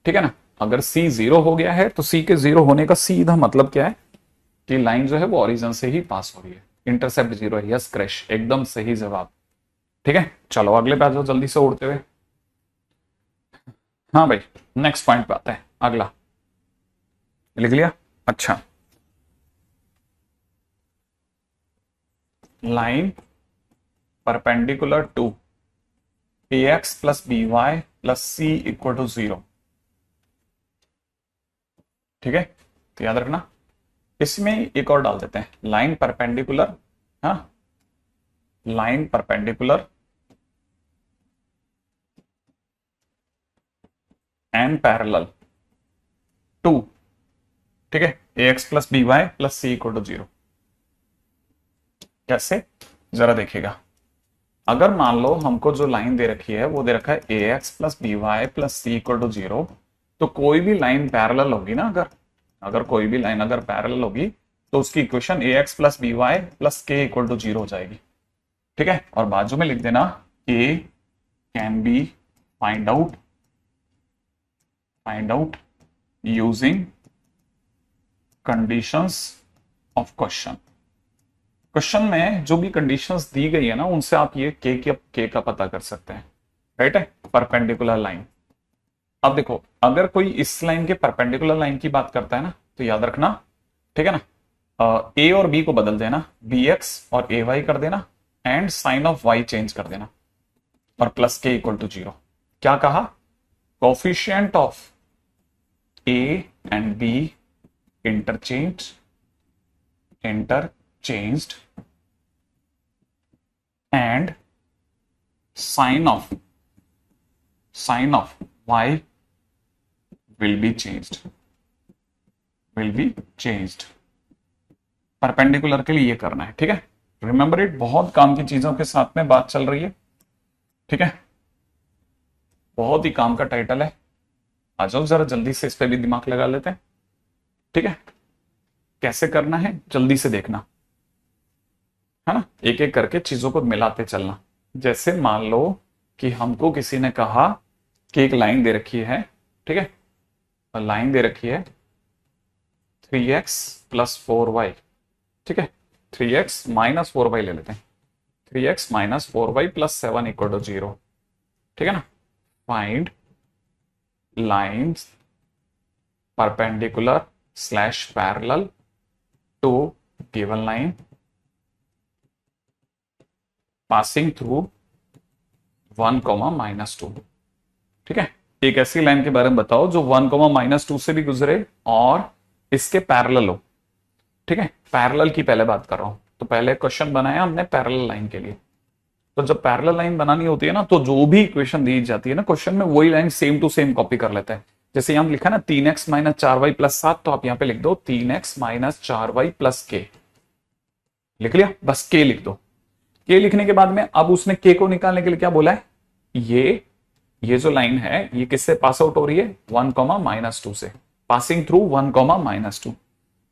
ठीक है ना, अगर c 0 हो गया है तो c के 0 होने का सीधा मतलब क्या है कि लाइन जो है वो ओरिजिन से ही पास हो रही है, इंटरसेप्ट 0 है। यस क्रैश, एकदम सही जवाब। ठीक है, चलो अगले पे आ जाओ जल्दी से उड़ते हुए। हाँ भाई, नेक्स्ट पॉइंट पे आता है, अगला लिख लिया। अच्छा, line perpendicular to ax plus b y plus c equal to 0। ठीक है, तो याद रखना इसमें एक और डाल देते हैं, लाइन परपेंडिकुलर, हाँ, line perpendicular and parallel to, ठीक है, ax plus b y plus c equal to 0। कैसे, जरा देखिएगा। अगर मान लो हमको जो लाइन दे रखी है वो दे रखा है ax plus b y plus c equal to 0, तो कोई भी लाइन पैरेलल होगी ना, अगर कोई भी लाइन अगर पैरेलल होगी तो उसकी equation ax plus b y plus k equal to 0 हो जाएगी। ठीक है, और बाजू में लिख देना a can be find out using conditions of question में जो भी कंडीशंस दी गई है ना उनसे आप ये के का पता कर सकते हैं। राइट है, परपेंडिकुलर लाइन। अब देखो अगर कोई इस लाइन के परपेंडिकुलर लाइन की बात करता है ना तो याद रखना, ठीक है ना, ए और बी को बदल देना, बी एक्स और ए वाई कर देना and sign of y change कर देना और प्लस के इक्वल टू 0। क्या कहा, coefficient of a and b interchanged and sign of y will be changed perpendicular के लिए ये करना है। ठीक है, रिमेंबर इट, बहुत काम की चीजों के साथ में बात चल रही है। ठीक है, बहुत ही काम का टाइटल है। आ जाओ जरा जल्दी से इस पे भी दिमाग लगा लेते हैं। ठीक है, कैसे करना है जल्दी से देखना, है ना, एक एक करके चीजों को मिलाते चलना। जैसे मान लो कि हमको किसी ने कहा कि एक लाइन दे रखी है, ठीक है, और लाइन दे रखी है 3x प्लस 4y, ठीक है, 3x माइनस 4y ले लेते हैं, 3x minus 4y plus 7 equal to 0, ठीक है ना। Find lines perpendicular slash parallel to given line passing through 1 comma minus 2, ठीक है। एक ऐसी लाइन के बारे में बताओ जो 1 कॉमा माइनस 2 से भी गुजरे और इसके पैरेलल हो, ठीक है। पैरेलल की पहले बात कर रहा हूं, तो पहले क्वेश्चन बनाया हमने पैरेलल लाइन के लिए। तो जब पैरेलल लाइन बनानी होती है ना, तो जो भी इक्वेशन दी जाती है ना क्वेश्चन में, वही line same to same copy कर लेते हैं। जैसे यहां लिखा ना 3x माइनस 4y प्लस 7, तो आप यहां पे लिख दो 3x माइनस 4y प्लस के, लिख लिया, बस के लिख दो। के लिखने के बाद में अब उसने के को निकालने के लिए क्या बोला है, ये जो लाइन है ये किससे पास आउट हो रही है, 1 कॉमा माइनस 2 से, पासिंग थ्रू 1 कॉमा माइनस 2।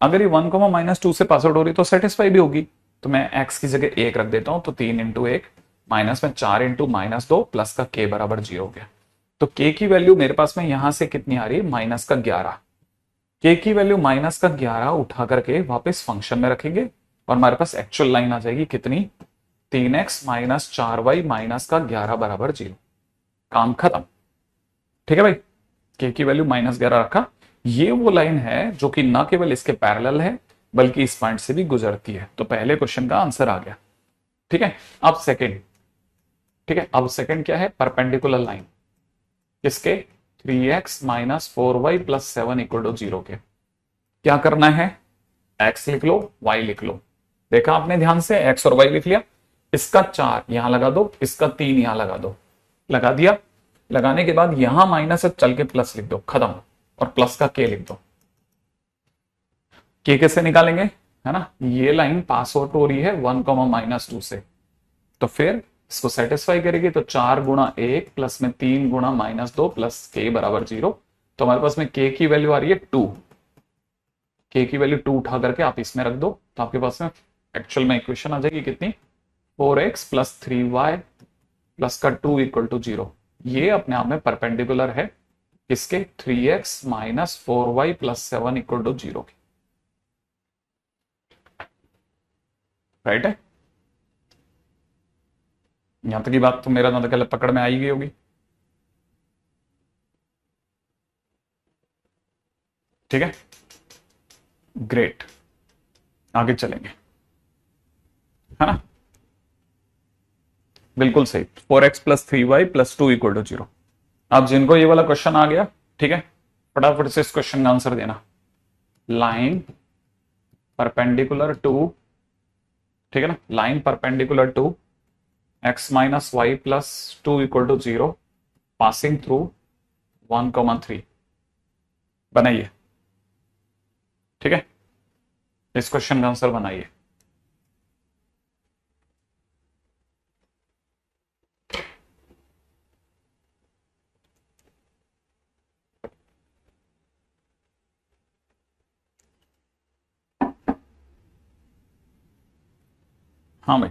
अगर ये 1 कॉमा माइनस 2 से पास आउट हो रही तो सेटिस्फाई भी होगी। तो मैं x की जगह 1 रख देता हूं, तो 3 इंटू 1 माइनस में 4 इंटू माइनस 2 प्लस का k बराबर 0 हो गया। तो k की वैल्यू मेरे पास में यहां से कितनी आ रही है, माइनस का 11। k की वैल्यू माइनस का 11 उठा करके वापस फंक्शन में रखेंगे और हमारे पास एक्चुअल लाइन आ जाएगी कितनी, 3x माइनस 4y माइनस का 11 बराबर 0। काम खत्म, ठीक है भाई। k की वैल्यू माइनस 11 रखा, ये वो लाइन है जो कि ना केवल इसके पैरेलल है बल्कि इस पॉइंट से भी गुजरती है। तो पहले क्वेश्चन का आंसर आ गया, ठीक है। अब सेकंड, ठीक है, अब सेकंड क्या है, परपेंडिकुलर लाइन किसके, 3x minus 4y plus 7 equal to 0 के। क्या करना है, x लिख लो, y लिख लो। देखा आपने ध्यान से, x और y लिख लिया, इसका 4 यहां लगा दो, इसका 3 यहां लगा दो, लगा दिया। लगाने के बाद यहां माइनस है, चल के प्लस लिख दो, खत्म, और प्लस का k लिख दो। k कैसे निकालेंगे, है ना, ये लाइन पास आउट हो रही है 1 कॉमा माइनस 2 से, तो फिर इसको सेटिस्फाई करेगी। तो 4 गुणा 1 प्लस में 3 गुणा माइनस 2 प्लस के बराबर 0। तो हमारे पास में के की वैल्यू आ रही है 2, के की वैल्यू 2 उठा करके आप इसमें रख दो, तो आपके पास में एक्चुअल में इक्वेशन आ जाएगी कितनी, 4x प्लस 3y प्लस का 2 इक्वल टू 0। ये अपने आप में परपेंडिकुलर है किसके, 3x minus 4y plus 7 equal to 0 के, राइट है। यहां तक की बात तो मेरा ना तो पकड़ में आई गई होगी, ठीक है, ग्रेट। आगे चलेंगे, है ना, बिल्कुल सही, 4x plus 3y plus 2 equal to 0। अब जिनको ये वाला क्वेश्चन आ गया, ठीक है, फटाफट से इस क्वेश्चन का आंसर देना। लाइन परपेंडिकुलर टू, ठीक है ना, line perpendicular to x minus y plus 2 equal to 0 passing through 1,3 बनाइए, ठीक है, इस क्वेश्चन का आंसर बनाइए। हाँ भाई,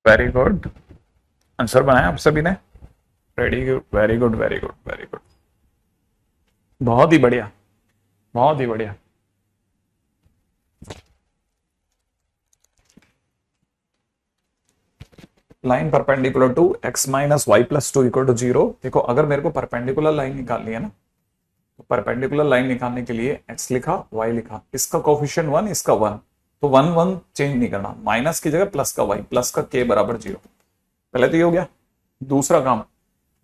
वेरी गुड, आंसर बनाया आप सभी ने, very good very good very good very good, बहुत ही बढ़िया, बहुत ही बढ़िया। Line perpendicular to x minus y plus two equal to zero. देखो अगर मेरे को परपेंडिकुलर लाइन निकालनी है ना, तो परपेंडिकुलर लाइन निकालने के लिए x लिखा, y लिखा, इसका कोफिशिएंट 1, इसका 1, तो 1 1 चेंज नहीं करना, माइनस की जगह प्लस का y, प्लस का k बराबर जीरो। पहले तो ये हो गया। दूसरा काम,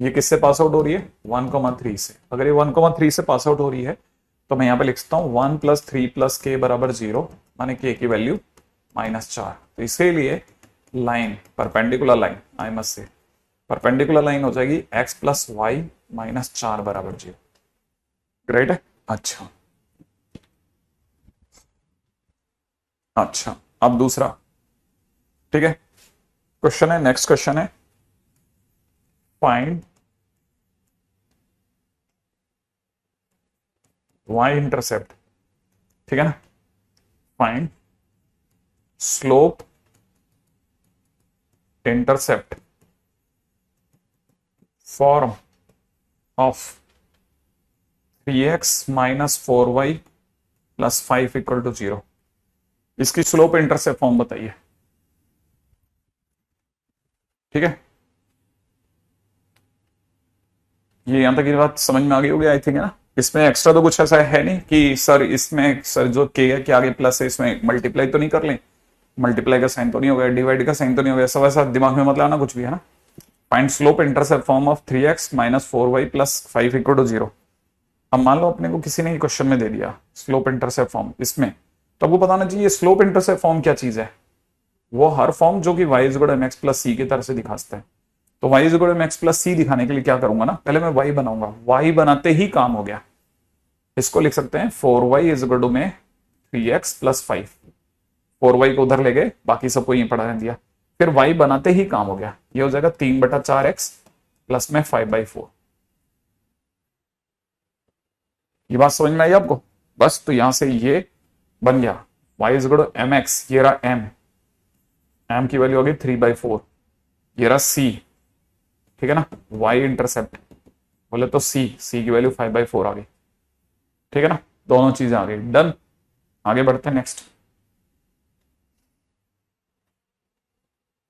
ये किससे पास आउट हो रही है? 1,3 से। अगर ये 1,3 से पास आउट हो रही है तो मैं यहां पे लिख सकता हूं 1 प्लस 3 प्लस के बराबर जीरो, माने के की वैल्यू -4। तो इसीलिए line perpendicular line, I must say perpendicular line हो जाएगी x प्लस वाई -4 बराबर जीरो। ग्रेट है। अच्छा अच्छा, अब दूसरा, ठीक है, क्वेश्चन है, नेक्स्ट क्वेश्चन है, फाइंड y इंटरसेप्ट। ठीक है ना, find slope intercept form of 3x minus 4y plus 5 equal to zero. इसकी स्लोप इंटरसेप्ट फॉर्म बताइए। ठीक है, ये यहां तक की बात समझ में आ गई होगी आई थिंक, है ना। इसमें एक्स्ट्रा तो कुछ ऐसा है नहीं कि सर इसमें सर जो के है के आगे प्लस है, इसमें मल्टीप्लाई तो नहीं कर लें, मल्टीप्लाई का साइन तो नहीं हो गया, डिवाइड का साइन तो नहीं हो गया, सब वैसा दिमाग में मत लाना कुछ भी, है ना। Find slope intercept form of 3x minus 4y plus 5 equal to zero. अब मान लो अपने को किसी ने क्वेश्चन में दे दिया स्लोप इंटरसेप्ट फॉर्म इसमें, तो आपको बताना चाहिए स्लोप इंटरसेप्ट फॉर्म क्या चीज है। वो हर फॉर्म जो कि y is equal to mx plus c की तरह से दिखाता है। तो y is equal to mx plus c दिखाने के लिए क्या करूंगा ना, पहले मैं y बनाऊंगा, y बनाते ही काम हो गया। इसको लिख सकते हैं 4y इज इक्वल टू में 3x प्लस 5, 4y को उधर ले गए, बाकी सबको यहीं पढ़ा दिया, फिर y बनाते ही काम हो गया। ये हो जाएगा 3/4x प्लस में 5/4। ये बात समझ में आई आपको? बस तो यहां से ये बन गया y is equal to mx, ये रहा m की वैल्यू होगी 3/4, ये रहा c, ठीक है ना। y इंटरसेप्ट बोले तो c की वैल्यू 5/4 आ गई, ठीक है ना। दोनों चीजें आ गई, डन। आगे बढ़ते हैं नेक्स्ट,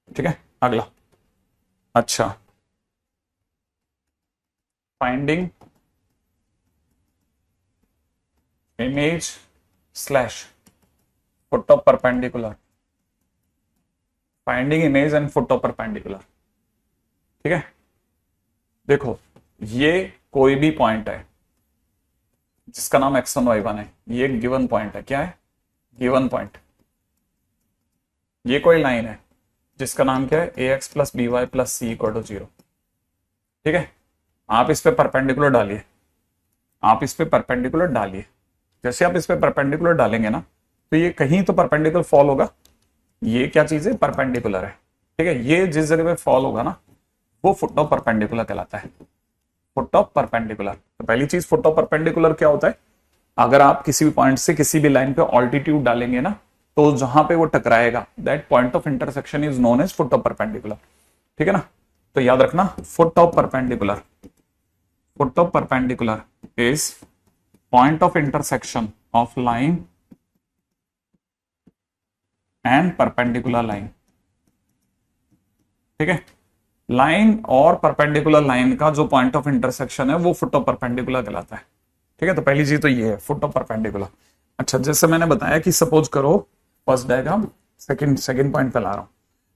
ठीक है, अगला। अच्छा, finding image slash foot of perpendicular, finding image and foot of perpendicular. ठीक है, देखो ये कोई भी पॉइंट है जिसका नाम x1 y1 है, ये गिवन पॉइंट है। क्या है? Given point. ये कोई लाइन है जिसका नाम क्या है? ax plus b y plus c equal to zero. ठीक है, आप इस पे परपेंडिकुलर डालिए, आप इस पे परपेंडिकुलर डालिए। जैसे आप इस पे परपेंडिकुलर डालेंगे ना, तो ये कहीं तो परपेंडिकुलर फॉल होगा। ये क्या चीज है? परपेंडिकुलर है। ठीक है, ये जिस जगह पे फॉल होगा ना, वो फुट ऑफ परपेंडिकुलर कहलाता है। Foot of perpendicular. तो पहली चीज, फुट ऑफ परपेंडिकुलर क्या होता है? अगर आप किसी भी पॉइंट से किसी भी लाइन पे ऑल्टीट्यूड डालेंगे ना, तो जहां पे वो टकराएगा, that point of intersection is known as foot of perpendicular. ठीक है ना, तो याद रखना, foot of perpendicular, foot of perpendicular is point of intersection of line and perpendicular line. ठीक है, लाइन और परपेंडिकुलर लाइन का जो पॉइंट ऑफ इंटरसेक्शन है वो फुट ऑफ परपेंडिकुलर कहलाता है। ठीक है, तो पहली चीज तो ये है, फुट ऑफ परपेंडिकुलर। अच्छा, जैसे मैंने बताया कि सपोज करो, फर्स्ट डायग्राम सेकंड पॉइंट पे ला रहा हूं।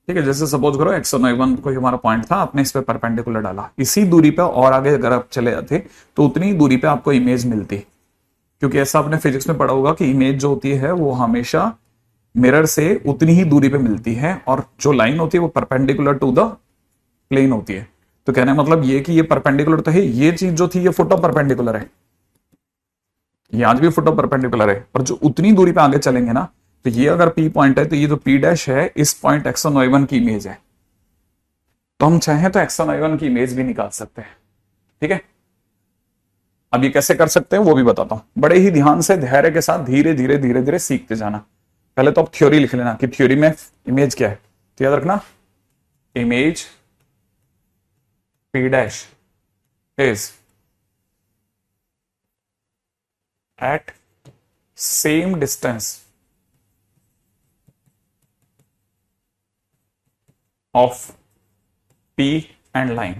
ठीक है, जैसे सपोज करो x1 y1 कोई हमारा पॉइंट था, आपने इस पे परपेंडिकुलर डाला, इसी दूरी पे और आगे अगर आप चले जाते तो उतनी दूरी पे आपको इमेज मिलती, क्योंकि ऐसा आपने फिजिक्स में पढ़ा होगा कि इमेज जो होती है वो हमेशा मिरर से उतनी ही दूरी पे मिलती है, और जो लाइन होती है वो परपेंडिकुलर टू द प्लेन होती है। तो कहने का मतलब ये कि ये परपेंडिकुलर तो है, ये चीज जो थी ये फुट ऑफ परपेंडिकुलर है, ये आज भी फुट ऑफ परपेंडिकुलर है। पर जो उतनी दूरी पे आगे चलेंगे ना, तो ये अगर पी पॉइंट है तो ये जो पी डैश है, इस पॉइंट x1 y1 की इमेज है। तो हम चाहें तो x1 y1 की इमेज भी निकाल सकते हैं। ठीक है, अब ये कैसे कर सकते हैं वो भी बताता हूं। बड़े ही ध्यान से, धैर्य के साथ, धीरे धीरे धीरे धीरे सीखते जाना। पहले तो आप थ्योरी लिख लेना कि थ्योरी में इमेज क्या है। तो याद रखना, image P dash is at same distance of P and line,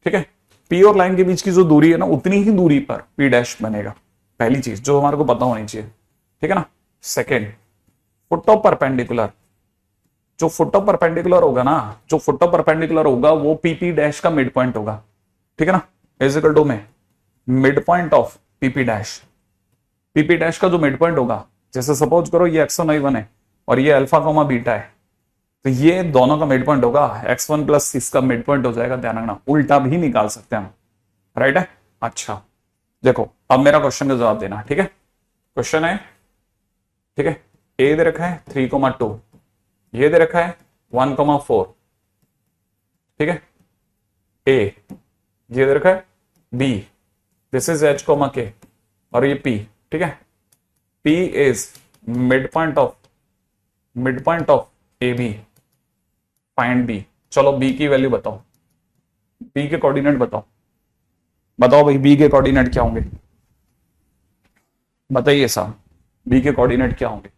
ठीक है। पी और लाइन के बीच की जो दूरी है ना, उतनी ही दूरी पर पी डैश बनेगा, पहली चीज जो हमारे को पता होनी चाहिए, ठीक है ना। सेकेंड, फुट ऑफ परपेंडिकुलर, जो फुट ऑफ परपेंडिकुलर होगा ना, जो फुट ऑफ परपेंडिकुलर होगा वो पीपी डैश का मिड पॉइंट होगा, ठीक है ना, इज इक्वल टू में mid point of PP dash. PP dash का जो मिड पॉइंट होगा, जैसे सपोज करो ये x1 y1 है और ये अल्फा कॉमा बीटा है, तो ये दोनों का मिड पॉइंट होगा, x1 प्लस इसका मिड पॉइंट हो जाएगा, ध्यान रखना, उल्टा भी निकाल सकते हैं हम, राइट है। अच्छा देखो अब मेरा क्वेश्चन का जवाब देना, ठीक है। क्वेश्चन है, ठीक है, ए दे रखा है 3,2, ये दे रखा है 1,4, ठीक है। ए ये दे रखा है b, this is h comma k, और ये पी, ठीक है। P is mid point of a b, find b. चलो बी की वैल्यू बताओ, बी के कोऑर्डिनेट बताओ, बताओ भाई बी के कोऑर्डिनेट क्या होंगे, बताइए साहब बी के कोऑर्डिनेट क्या होंगे।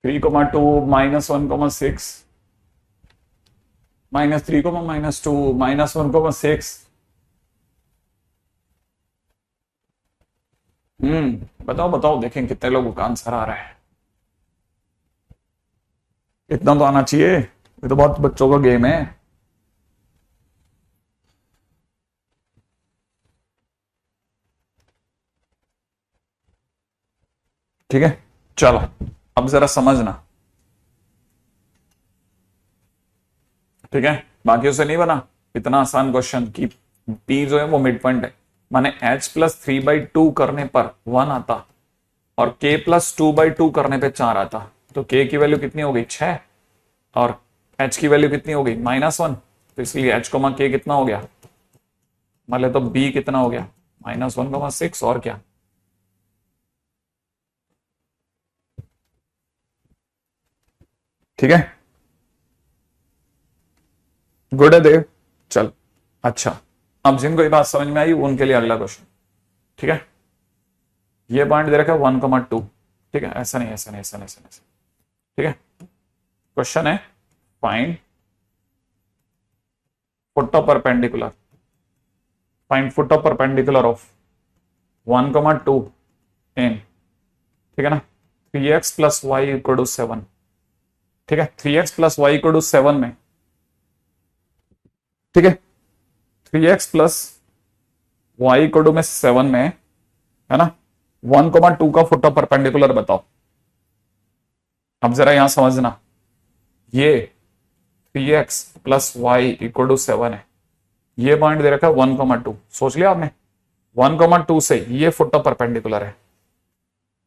(3,2 -1,6 -3, -2 -1,6). बताओ बताओ, देखें कितने लोगों का आंसर आ रहा है। इतना तो आना चाहिए, ये तो बहुत बच्चों का गेम है। ठीक है चलो अब जरा समझना, ठीक है, बाकियों से नहीं बना इतना आसान क्वेश्चन कि पी जो है वो मिड पॉइंट है, माने h प्लस 3/2 करने पर 1 आता और k प्लस 2/2 करने पे 4 आता, तो k की वैल्यू कितनी हो गई 6 और h की वैल्यू कितनी हो गई -1, तो इसलिए h कोमा k कितना हो गया, मान तो b कितना हो गया -1,6 और क्या, ठीक है। गुड है देव, चल अच्छा, अब जिनको ये बात समझ में आई उनके लिए अगला क्वेश्चन, ठीक है। ये पॉइंट दे रखा है 1,2, ठीक है, ऐसा नहीं ऐसा नहीं ऐसा नहीं ऐसा नहीं, ठीक है। क्वेश्चन है find foot of perpendicular, find foot of perpendicular of 1,2 इन, ठीक है ना, 3x plus y equal to 7, ठीक है। 3x plus y equal to 7 में, ठीक है, 3x plus y equal to में 7 में, है ना, 1,2 का फुट ऑफ परपेंडिकुलर बताओ। अब जरा यहां समझना, ये 3x plus y equal to 7 है, ये पॉइंट दे रखा है 1,2, सोच लिया आपने, 1,2 से ये फुट ऑफ परपेंडिकुलर है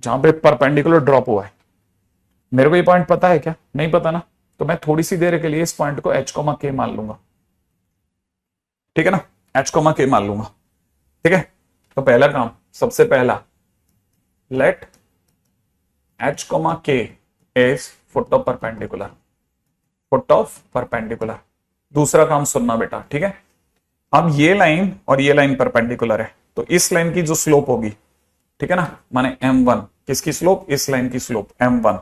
जहां पे परपेंडिकुलर ड्रॉप हुआ है। मेरे को ये पॉइंट पता है क्या, नहीं पता ना, तो मैं थोड़ी सी देर के लिए इस पॉइंट को h, k मान लूंगा, ठीक है ना, h, k मान लूंगा, ठीक है। तो पहला काम, सबसे पहला let h, k is foot of perpendicular, foot of perpendicular. दूसरा काम सुनना बेटा, ठीक है। अब ये लाइन और ये लाइन परपेंडिकुलर है, तो इस लाइन की जो स्लोप होगी, ठीक है ना, माने m1, किसकी स्लोप, इस लाइन की स्लोप m1,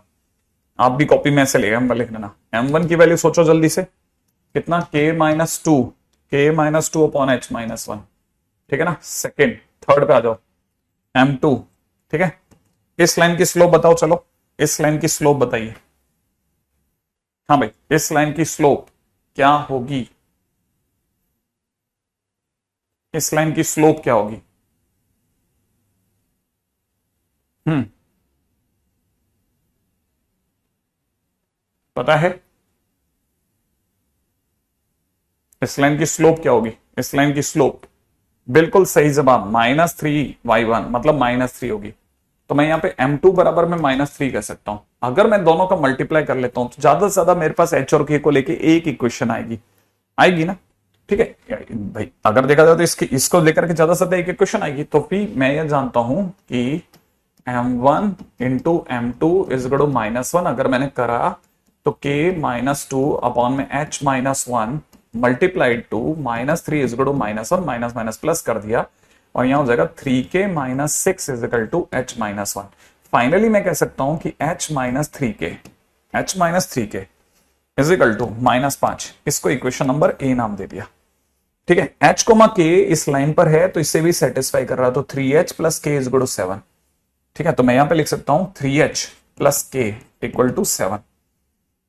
आप भी कॉपी में से लेगा लिख लेना, m1 की वैल्यू सोचो जल्दी से, कितना, k-2 अपॉन h -1, ठीक है ना। सेकेंड, थर्ड पे आ जाओ, m2, ठीक है। इस लाइन की स्लोप बताओ, चलो इस लाइन की स्लोप बताइए, हाँ भाई इस लाइन की स्लोप क्या होगी, इस लाइन की स्लोप क्या होगी, पता है, इस लाइन की स्लोप क्या होगी, इस लाइन की स्लोप, बिल्कुल सही जवाब, -3y1, मतलब -3 होगी। तो मैं यहाँ पे m2 बराबर में -3 कह सकता हूं। अगर मैं दोनों का मल्टीप्लाई कर लेता हूं तो ज्यादा से ज्यादा मेरे पास h और k को लेके एक इक्वेशन आएगी ना, ठीक है भाई। अगर देखा जाए तो इसको लेकर के ज्यादा से ज्यादा एक इक्वेशन आएगी, तो फिर मैं ये जानता हूं कि m1 into m2 is equal to -1, अगर मैंने करा तो k -2 अपॉन में h -1 multiplied to -3 is equal to -1, minus minus plus कर दिया, और यहां हो जाएगा 3k - 6 is equal to h-1। Finally मैं कह सकता हूं कि h-3k इज इक्वल टू -5। इसको इक्वेशन नंबर ए नाम दे दिया। ठीक है, h कोमा k इस लाइन पर है तो इससे भी सेटिस्फाई कर रहा है, तो 3h plus k is equal to 7। ठीक है, तो मैं यहां पे लिख सकता हूं 3h plus k equal to 7।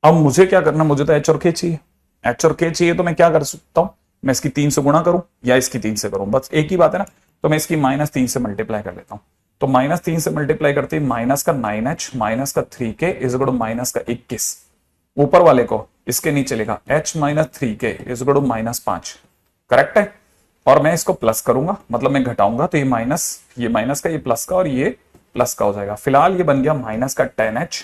अब मुझे क्या करना, मुझे तो h और k चाहिए, h और k चाहिए, तो मैं क्या कर सकता हूं, मैं इसकी 3 से गुणा करूं या इसकी 3 से करूं, बस एक ही बात है ना। तो मैं इसकी -3 से मल्टीप्लाई कर लेता हूं, तो -3 से मल्टीप्लाई करते ही माइनस का 9h माइनस का 3k is equal to minus का 21। ऊपर वाले को इसके नीचे लिखा h minus 3k is equal to -5। Correct है, और मैं इसको प्लस करूंगा, मतलब मैं घटाऊंगा, तो ये माइनस का, ये प्लस का, और ये प्लस का हो जाएगा। फिलहाल ये बन गया माइनस का 10h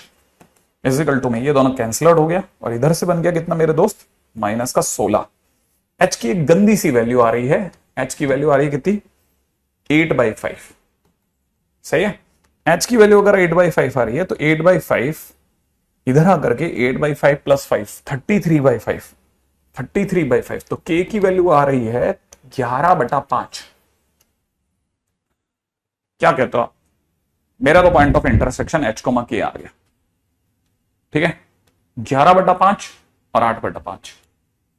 इज इक्वल टू में, ये दोनों कैंसिल हो गया, और इधर से बन गया कितना मेरे दोस्त, माइनस का 16। h की एक गंदी सी वैल्यू आ रही है, h की वैल्यू आ रही है कितनी, 8/5। सही है, h की वैल्यू अगर 8/5 आ रही है, तो 8/5 इधर आकर के 8/5 प्लस 5 33/5, 33/5, तो k की वैल्यू आ रही है 11/5। क्या कहते हो आप, मेरा तो point of intersection h, k आ गया। ठीक है, 11/5 और 8/5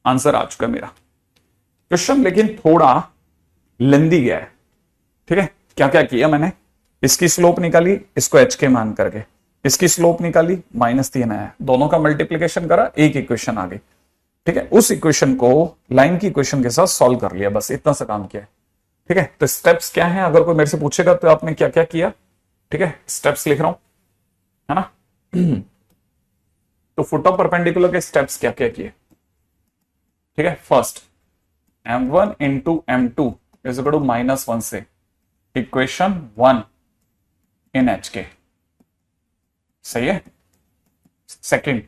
आंसर आ चुका मेरा। क्वेश्चन लेकिन थोड़ा लेंदी गया है। ठीक है, क्या क्या किया मैंने, इसकी स्लोप निकाली, इसको h के मान करके, इसकी स्लोप निकाली, -3 आया, दोनों का मल्टीप्लीकेशन करा, एक इक्वेशन आ गई। ठीक है, उस इक्वेशन को लाइन की इक्वेशन के साथ सॉल्व कर लिया, बस इतना सा काम किया है। ठीक है, तो स्टेप्स क्या है, अगर कोई मेरे से पूछेगा तो आपने क्या क्या किया। ठीक है, स्टेप्स लिख रहा हूं, है ना। तो फुट ऑफ परपेंडिकुलर के स्टेप्स क्या क्या किए। ठीक है, first m1 into m2 is equal to -1 से इक्वेशन 1 इन एच के, सही है। सेकेंड,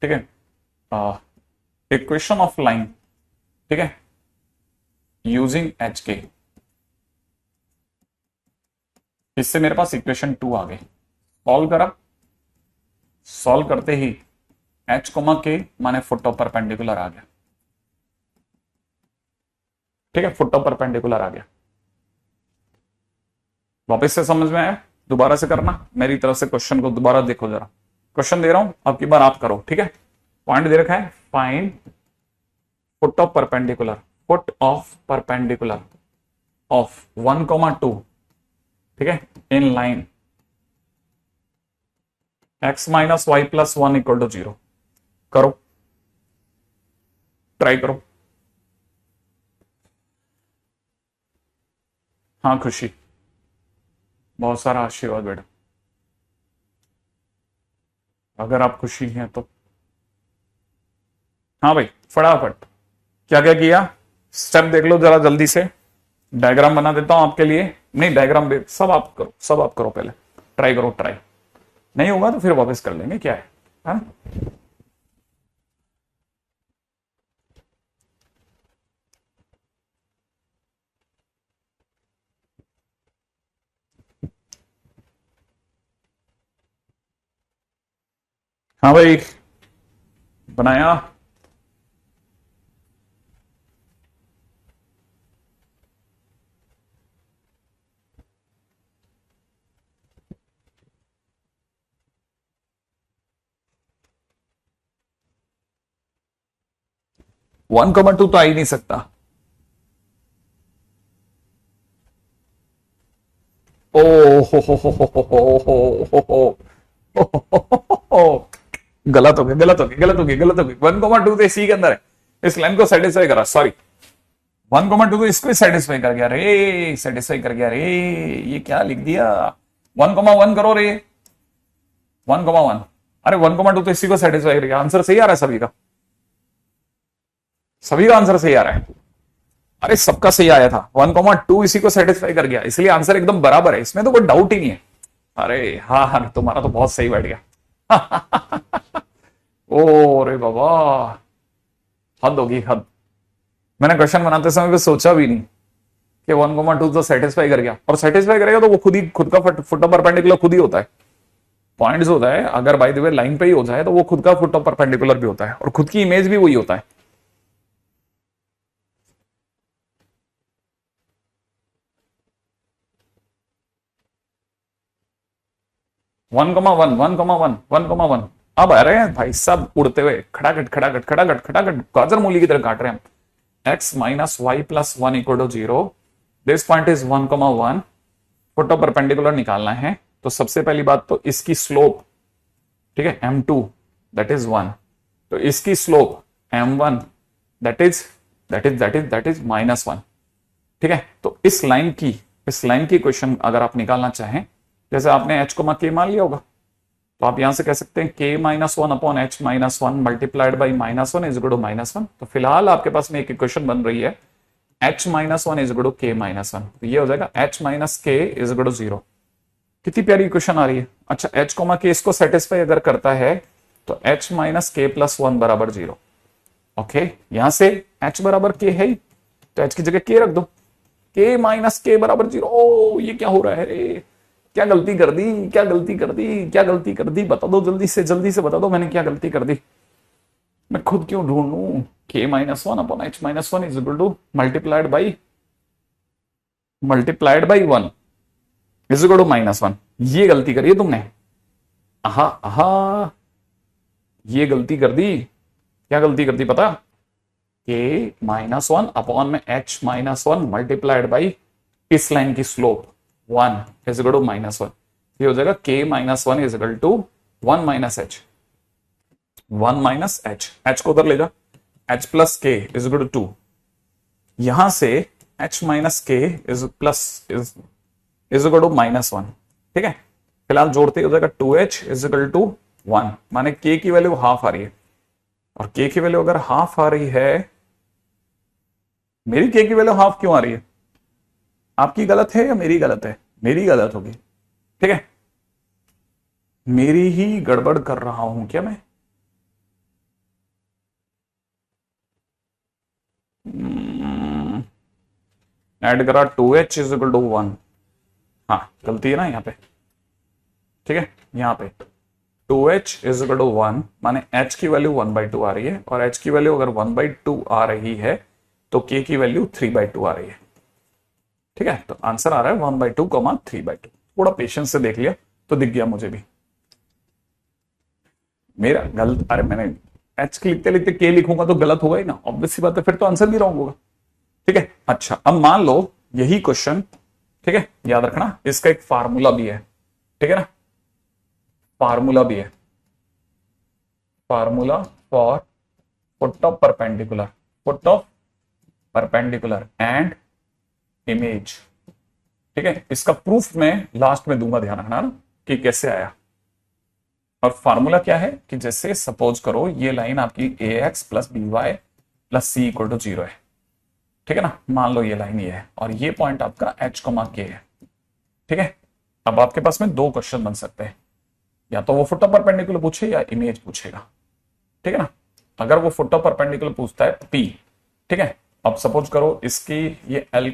ठीक है, इक्वेशन ऑफ लाइन, ठीक है, यूजिंग एच के, इससे मेरे पास इक्वेशन 2 आ गई। सॉल्व करा, सॉल्व करते ही h, k माने फुट ऑफ परपेंडिकुलर आ गया। ठीक है, फुट ऑफ परपेंडिकुलर आ गया। वापस से समझ में आया, दोबारा से करना, मेरी तरफ से क्वेश्चन को दोबारा देखो जरा। क्वेश्चन दे रहा हूं, अब की बार आप करो। ठीक है, पॉइंट दे रखा है, find foot of perpendicular, foot of perpendicular of 1,2, ठीक है, in line x minus y plus 1 equal to 0। करो, ट्राई करो। हाँ खुशी, बहुत सारा आशीर्वाद बेटा, अगर आप खुशी हैं तो। हाँ भाई, फटाफट क्या क्या किया, स्टेप देख लो जरा जल्दी से। डायग्राम बना देता हूं आपके लिए, नहीं डायग्राम सब आप करो, सब आप करो, पहले ट्राई करो, ट्राई नहीं होगा तो फिर वापस कर लेंगे, क्या है ना? हाँ भाई, बनाया। वन कॉमा टू तो आ ही नहीं सकता। ओ हो, गलत हो गया, गलत हो गया, गलत हो गया, गलत हो गया। 1,2 तो इसी के अंदर है, इस लाइन को सेटिस्फाई करा, सॉरी 1,2 तो इसको सेटिस्फाई कर गया रे, सेटिस्फाई कर गया रे, ये क्या लिख दिया, 1,1 करो रे, 1,1, अरे 1,2 तो इसी को सेटिस्फाई कर गया। आंसर सही आ रहा है सभी का, सभी का आंसर सही आ रहा है, अरे सबका सही आया था, 1,2 इसी को सेटिस्फाई कर गया, इसलिए आंसर एकदम बराबर है, इसमें तो कोई डाउट ही नहीं है। अरे हाँ हाँ, तुम्हारा तो बहुत सही बैठ गया। ओ रे बाबा, हद होगी हद। मैंने क्वेश्चन बनाते समय भी सोचा भी नहीं कि 1,2 तो सेटिस्फाई कर गया, और सेटिस्फाई करेगा तो वो खुद का फुट ऑफ परपेंडिकुलर खुद ही होता है, पॉइंट्स होता है, अगर बाय द वे लाइन पे ही हो जाए तो वो खुद का फुट ऑफ परपेंडिकुलर भी होता है, और खुद की इमेज भी वही होता है। 1,1 1,1 1,1 अब आ रहे हैं भाई सब उड़ते हुए, खड़ाखट खड़ाखट खड़ाखट खड़ाखट गाजर मूली की तरह काट रहे हैं हम। x minus y plus 1 equal to 0, this point is 1,1, foot of perpendicular निकालना है। तो सबसे पहली बात तो इसकी स्लोप, ठीक है, m2 दैट इज 1, तो इसकी स्लोप m1 दैट इज -1, ठीक है। तो इस लाइन की इक्वेशन अगर आप निकालना चाहें, जैसे आपने h को के मान लिया होगा, तो आप यहां से कह सकते हैं k minus one upon h minus one multiplied by -1 is equal to -1। तो फिलहाल आपके पास में एक इक्वेशन बन रही है h minus one is equal to k minus one, तो ये हो जाएगा h minus k is equal to 0। कितनी प्यारी इक्वेशन आ रही है। अच्छा, h k इसको सेटिस्फाई अगर करता है तो h माइनस k प्लस 1 बराबर 0। ओके, यहां से h बराबर k है ही, तो h की जगह k रख दो, k माइनस k बराबर 0। ओ ये क्या हो रहा है रे, क्या गलती कर दी, क्या गलती कर दी, क्या गलती कर दी, बता दो जल्दी से बता दो मैंने क्या गलती कर दी। मैं खुद क्यों ढूंढूं, k minus one upon h minus one is equal to multiplied by 1 is equal to -1। ये गलती करी है तुमने, आहा आहा, ये गलती कर दी। क्या गलती कर दी पता, k माइनस वन अपॉन में h minus one multiplied by इस लाइन की स्लोप 1 इज इक्वल टू -1। ये हो जाएगा k minus one is equal to 1 minus h, 1 minus h को उधर ले जा, h plus k is equal to 2। यहां से h minus k is equal to -1, ठीक है। फिलहाल जोड़ते हो जाएगा 2h इज इक्वल टू 1, माने k की वैल्यू हाफ आ रही है, और k की वैल्यू अगर हाफ आ रही है, मेरी k की वैल्यू हाफ क्यों आ रही है, आपकी गलत है या मेरी गलत है, मेरी गलत होगी, ठीक है। मेरी ही गड़बड़ कर रहा हूं क्या मैं, ऐड करा 2h इज इक्वल टू 1, हाँ गलती है ना यहाँ पे, ठीक है। यहाँ पे 2h इज इक्वल टू 1 माने h की वैल्यू 1/2 आ रही है, और h की वैल्यू अगर 1/2 आ रही है तो k की वैल्यू 3/2 आ रही है, ठीक है। तो आंसर आ रहा है 1/2 3/2। थोड़ा पेशेंस से देख लिया तो दिख गया मुझे भी, मेरा गलत, अरे मैंने h लिखते लिखते k लिखूंगा तो गलत होगा ही ना, ऑब्वियस सी बात है, फिर तो आंसर भी रॉन्ग होगा, ठीक है। अच्छा, अब मान लो यही क्वेश्चन, ठीक है, याद रखना इसका एक फार्मूला भी है, ठीक है ना, फार्मूला भी है, formula for foot of perpendicular and image, ठीक है। इसका प्रूफ मैं लास्ट में दूंगा, ध्यान रखना ना कि कैसे आया। और फार्मूला क्या है कि जैसे सपोज करो ये लाइन आपकी ax plus b y plus c equal to 0 है, ठीक है ना, मान लो ये लाइन ये है, और ये पॉइंट आपका h k है, ठीक है। अब आपके पास में दो क्वेश्चन बन सकते हैं, या तो वो फुट ऑफ परपेंडिकुलर पूछे या इमेज पूछेगा, ठीक है ना। अगर वो फुट ऑफ परपेंडिकुलर पूछता है p, ठीक है, अब सपोज करो इसकी ये l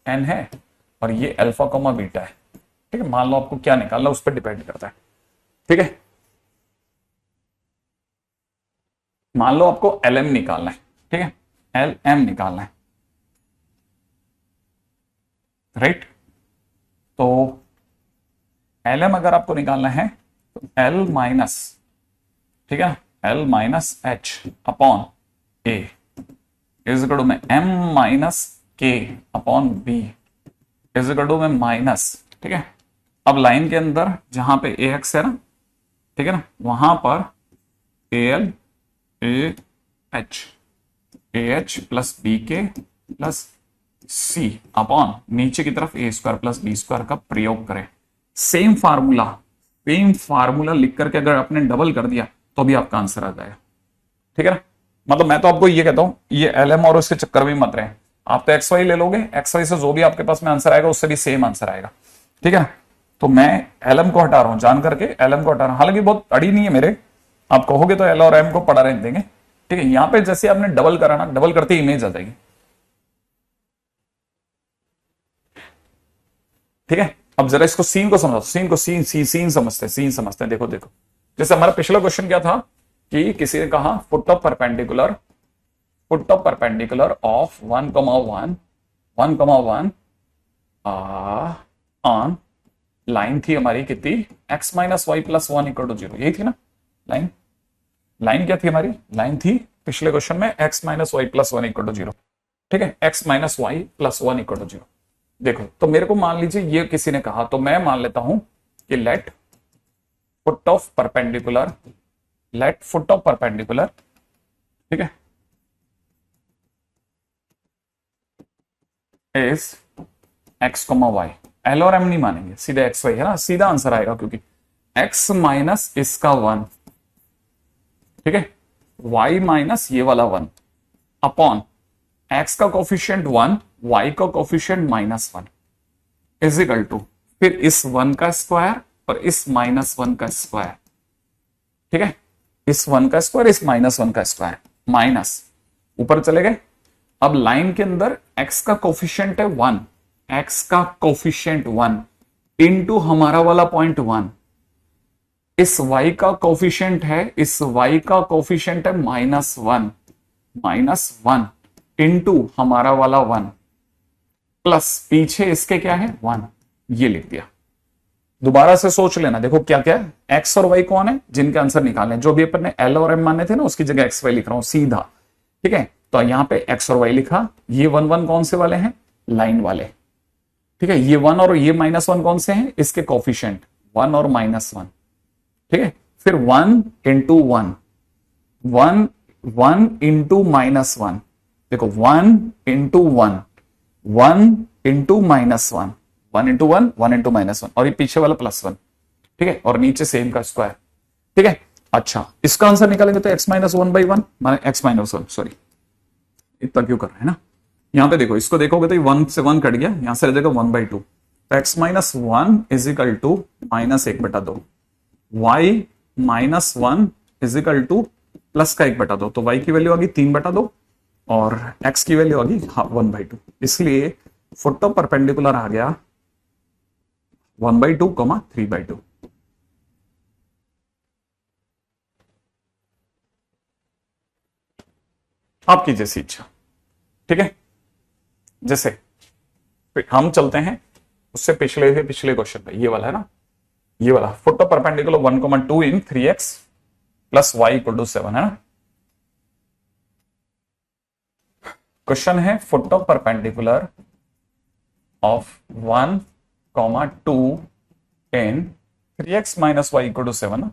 n है और ये अल्फा बीटा है, ठीक है। मान लो आपको क्या निकालना उस पर डिपेंड करता है, ठीक है। मान लो आपको lm निकालना है, ठीक है, lm निकालना है, राइट। तो lm अगर आपको निकालना है तो l माइनस, ठीक है, l minus h upon a is equal to में m minus k upon b is equal to में माइनस, ठीक है। अब लाइन के अंदर जहां पे ax है ना, ठीक है ना, वहां पर al ah प्लस बी के प्लस सी अपॉन नीचे की तरफ ए स्क्वायर प्लस बी स्क्वायर का प्रयोग करें। सेम फार्मूला लिख करके अगर आपने डबल कर दिया तो भी आपका आंसर आ जाएगा, ठीक है ना। मतलब मैं तो आपको ये कहता हूं, ये lm और उसके चक्कर में मत रहे, आप तो xy ले लोगे, xy से जो भी आपके पास में आंसर आएगा उससे भी सेम आंसर आएगा, ठीक है। तो मैं lm को हटा रहा हूं, जान करके lm को हटा रहा हूं, हालांकि बहुत अड़ी नहीं है मेरे, आप कहोगे तो l और m को पढ़ा रहने देंगे, ठीक है। यहां पे जैसे आपने डबल करा ना, डबल करते इमेज आ जाएगी, ठीक है। अब जरा इसको सीन को समझो, सीन समझते हैं, देखो जैसे हमारा पिछला क्वेश्चन क्या था कि किसी ने कहा foot of perpendicular of 1,1 on line थी हमारी कितनी, x minus y plus one equal to zero, यही थी ना लाइन। लाइन क्या थी हमारी, लाइन थी पिछले क्वेश्चन में x minus y plus one equal to zero. ठीक है, x minus y plus one equal to zero. देखो तो मेरे को मान लीजिए ये किसी ने कहा, तो मैं मान लेता हूं कि let foot of perpendicular, let foot of perpendicular, ठीक है, इज x, y। एल और एम नहीं मानेंगे, सीधे एक्स वाई है ना, सीधा आंसर आएगा क्योंकि x माइनस इसका वन, ठीक है, y माइनस ये वाला वन अपॉन x का कोफिशिएंट वन, y का coefficient minus one is equal to फिर इस वन का स्क्वायर और इस माइनस वन का स्क्वायर। ठीक है, इस वन का स्क्वायर, इस माइनस वन का स्क्वायर, माइनस ऊपर चले गए। अब लाइन के अंदर x का कोफिशिएंट है वन, x का कोफिशिएंट वन इनटू हमारा वाला पॉइंट वन, इस y का कोफिशिएंट है, इस y का कोफिशिएंट है माइनस वन इनटू हमारा वाला वन, प्लस पीछे इसके क्या है वन, ये लिख दिया। दोबारा से सोच लेना, देखो क्या क्या है, x और y कौन है जिनके आंसर निकालने, जो भी अपन ने l और m माने थे ना उसकी जगह x y लिख रहा हूं सीधा। ठीक है, तो यहां पे x और y लिखा, ये वन वन कौन से वाले हैं, लाइन वाले। ठीक है, ये वन और ये माइनस वन कौन से हैं, इसके कोफिशिएंट वन और माइनस वन। ठीक है, फिर one into one, one into minus one, देखो one into one, one into minus one, one into one, one into minus one, और ये पीछे वाला प्लस वन। ठीक है, और नीचे सेम का स्क्वायर। ठीक है, अच्छा इसका आंसर निकालेंगे तो x minus one by one, माने x माइनस वन, सॉरी इतना क्यों कर रहे हैं ना, यहां पे देखो, इसको देखोगे तो वन से वन कट गया, यहां से रह जाएगा वन बाई टू, तो x minus one is equal to minus एक बटा दो, y minus one is equal to plus का एक बटा दो, तो y की वैल्यू आ गई तीन बटा दो और x की वैल्यू आ गई वन बाई टू। इसलिए फुट ऑफ परपेंडिकुलर आ गया one by two comma three by two. आपकी जैसी इच्छा। ठीक है, जैसे हम चलते हैं उससे पिछले क्वेश्चन पे, ये वाला है ना, ये वाला foot of perpendicular one comma two in three x plus y equal to seven है ना। क्वेश्चन है foot of perpendicular of one comma two in three x minus y equal to seven,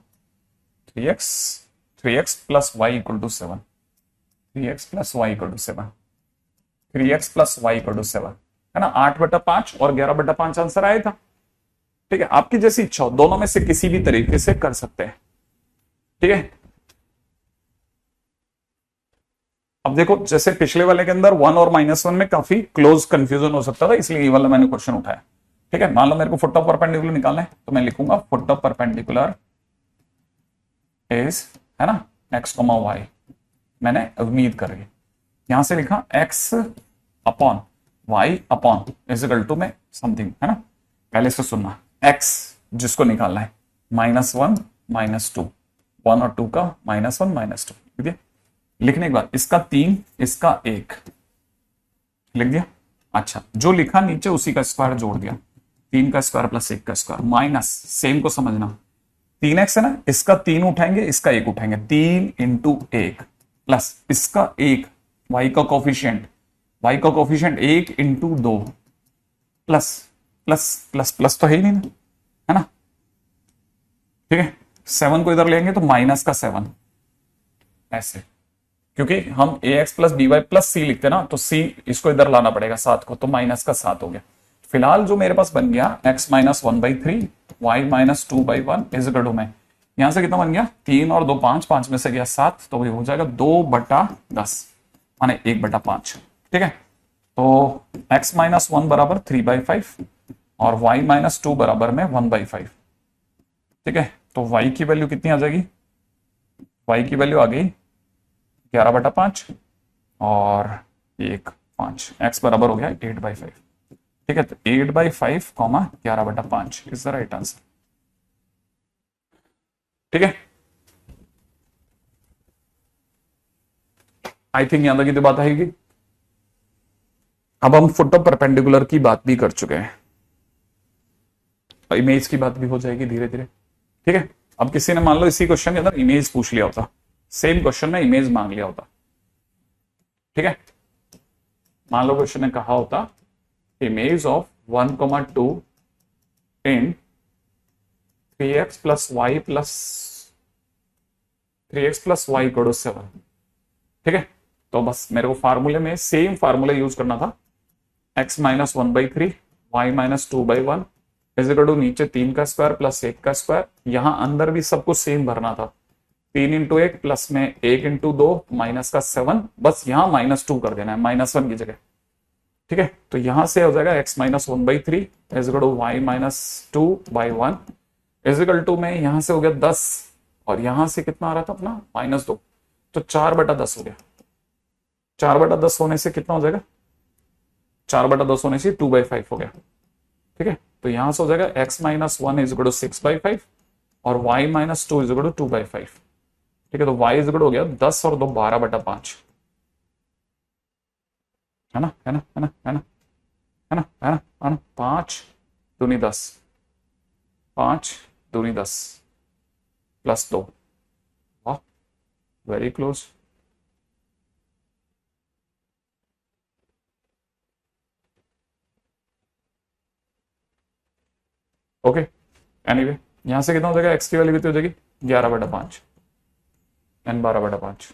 three x plus y equal to seven, three x plus y equal to seven, three x plus y equal to seven है ना। 8/5 और 11/5 answer आया था। ठीक है, आपकी जैसी इच्छा हो, दोनों में से किसी भी तरीके से कर सकते हैं। ठीक है, अब देखो जैसे पिछले वाले के अंदर वन और माइनस वन में काफी क्लोज कंफ्यूजन हो सकता था, इसलिए ये वाला मैंने क्वेश्चन उठाया। ठीक है, मान लो मेरे को फुट ऑफ परपेंडिकुलर निकालना है, तो मैं लिखूंगा फुट ऑफ परपेंडिकुलर इज, है ना, एक्स कॉमा वाई, मैंने उम्मीद कर रही, यहां से लिखा x upon y upon is equal to में समथिंग, है ना। पहले से सुनना, x जिसको निकालना है minus one minus two, one और टू का माइनस वन माइनस टू, ठीक है। लिखने के बाद इसका तीन, इसका एक लिख दिया। अच्छा, जो लिखा नीचे उसी का स्क्वायर जोड़ दिया, तीन का स्क्वायर प्लस एक का स्क्वायर माइनस, सेम को समझना, तीन एक्स है ना, इसका तीन उठाएंगे, इसका एक उठाएंगे, तीन इंटू एक प्लस इसका एक, y का कोफिशिएंट एक इंटू दो प्लस प्लस प्लस प्लस तो है ही नहीं ना, है ना। ठीक है, सेवन को इधर लेंगे तो माइनस का सेवन, ऐसे, क्योंकि हम A x plus D Y plus C लिखते ना, तो सी इसको इधर लाना पड़ेगा सात को, तो माइनस का सात हो गया। फिलहाल जो मेरे पास बन गया x minus one by three, y minus two by one is equal to, में यहां से कितना बन गया, तीन और दो पांच, पांच में से गया सात, तो ये हो जाएगा 2/10 माने 1/5। ठीक है, तो x माइनस वन बराबर 3/5 और y माइनस टू बराबर में 1/5। ठीक है, तो y की वैल्यू कितनी आ जाएगी, y की वैल्यू आ गई 11/5 और एक 5, x बराबर हो गया 8/5। ठीक है, तो 8/5 comma 11/5 is the right answer. ठीक है, आई थिंक यहां तक की तो बात आएगी। अब हम फुट ऑफ परपेंडिकुलर की बात भी कर चुके हैं। इमेज की बात भी हो जाएगी धीरे धीरे। ठीक है, अब किसी ने मान लो इसी क्वेश्चन के अंदर इमेज पूछ लिया होता, सेम क्वेश्चन में इमेज मांग लिया होता। ठीक है, मान लो क्वेश्चन ने कहा होता image of 1,2 in 3x plus y plus 3x plus y equal 7। ठीक है, तो बस मेरे को फार्मूले में सेम फार्मूला यूज करना था, x minus 1/3 y minus 2/1 is equal to नीचे 3 का स्क्वायर प्लस 1 का स्क्वायर, यहां अंदर भी सब कुछ सेम भरना था, 3 इंटू 1 प्लस में 1 इंटू 2 माइनस का 7, बस यहां -2 कर देना है -1 की जगह। ठीक है, तो यहां से हो जाएगा x minus 1/3 is equal to y minus 2/1 is equal to में यहां से हो गया 10 और यहां से कितना आ रहा था अपना -2, तो 4/10 हो गया। 4/10 होने से कितना हो जाएगा, 4/10 होने से 2/5 हो गया। ठीक है, तो यहां से हो जाएगा x minus 1 is equal to 6/5 और y minus 2 is equal to 2/5। ठीक है, तो y इज इक्वल हो गया 10 और 2 12/5, है ना, है ना, है ना, है ना, है ना, है ना, है ना, 5 दूनी 10, 5 दूनी 10 प्लस 2, वाह वेरी क्लोज। ओके, एनीवे यहां से कितना हो जाएगा, x की वैल्यू कितनी हो जाएगी 11/5 n 12/5।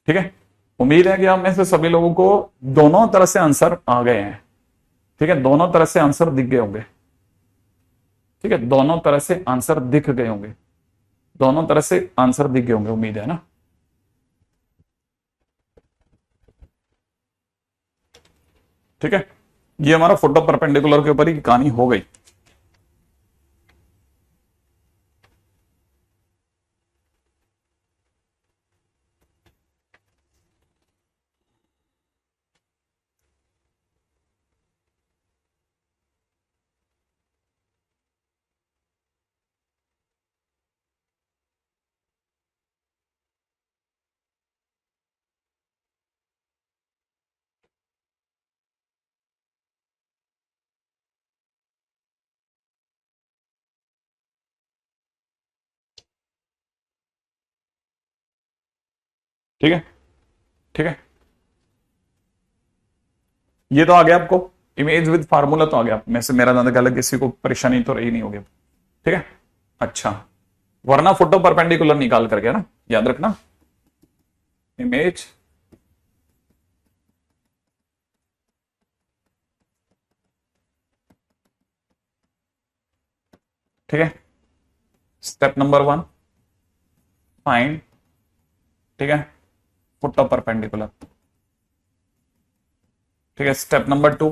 ठीक है, उम्मीद है कि आप में से सभी लोगों को दोनों तरह से आंसर आ गए हैं। ठीक है, दोनों तरह से आंसर दिख गए होंगे। ठीक है, दोनों तरह से आंसर दिख गए होंगे, दोनों तरह से आंसर दिख गए होंगे, उम्मीद है ना। ठीक है, ये हमारा फोटो परपेंडिकुलर के ऊपर ही कहानी हो गई। ठीक है, ठीक है, ये तो आ गया आपको, इमेज विद फार्मूला तो आ गया में से, मेरा ज्यादा गलत किसी को परेशानी तो रही नहीं होगी। ठीक है, अच्छा, वरना फोटो परपेंडिकुलर निकाल करके ना, याद रखना इमेज ठीक है, स्टेप नंबर 1 फाइंड, ठीक है, फोटो परपेंडिकुलर। ठीक है, step number 2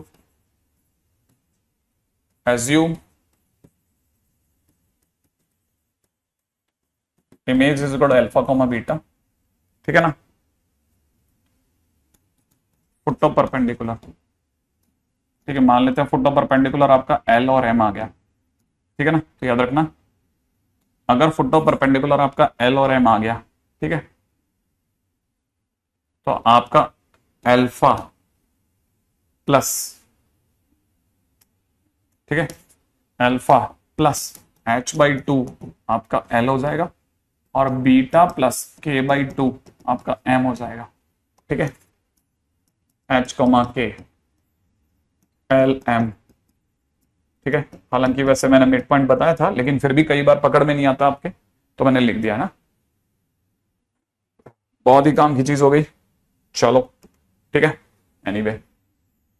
assume image is equal to alpha comma beta. ठीक है ना, फोटो परपेंडिकुलर। ठीक है, मान लेते हैं फोटो परपेंडिकुलर आपका एल और एम आ गया। ठीक है ना, तो याद रखना अगर फोटो परपेंडिकुलर आपका एल और एम आ गया, ठीक है, तो आपका अल्फा प्लस, ठीक है, अल्फा प्लस h/2 आपका एल हो जाएगा और बीटा प्लस k/2 आपका m हो जाएगा। ठीक है, h, k एल एम। ठीक है, हालांकि वैसे मैंने मिड पॉइंट बताया था, लेकिन फिर भी कई बार पकड़ में नहीं आता आपके, तो मैंने लिख दिया ना। बहुत ही काम की चीज हो गई, चलो ठीक है, एनीवे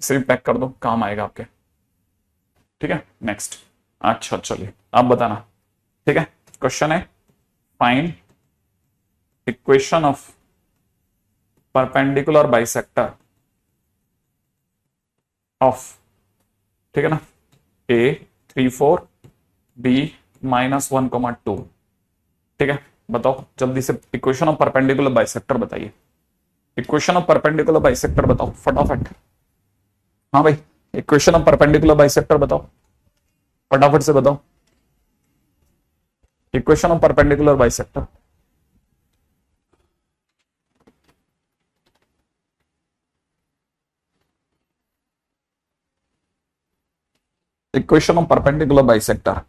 इसे भी पैक कर दो, काम आएगा आपके। ठीक है, नेक्स्ट, अच्छा चलिए आप बताना। ठीक है, क्वेश्चन है find equation of perpendicular bisector of, ठीक है ना, A34 B -1,2। ठीक है, बताओ जल्दी से इक्वेशन ऑफ परपेंडिकुलर बाइसेक्टर बताइए, इक्वेशन ऑफ परपेंडिकुलर बाइसेक्टर बताओ फटाफट। हाँ भाई, इक्वेशन ऑफ परपेंडिकुलर बाइसेक्टर बताओ फटाफट से बताओ, equation of perpendicular bisector. Equation of perpendicular bisector.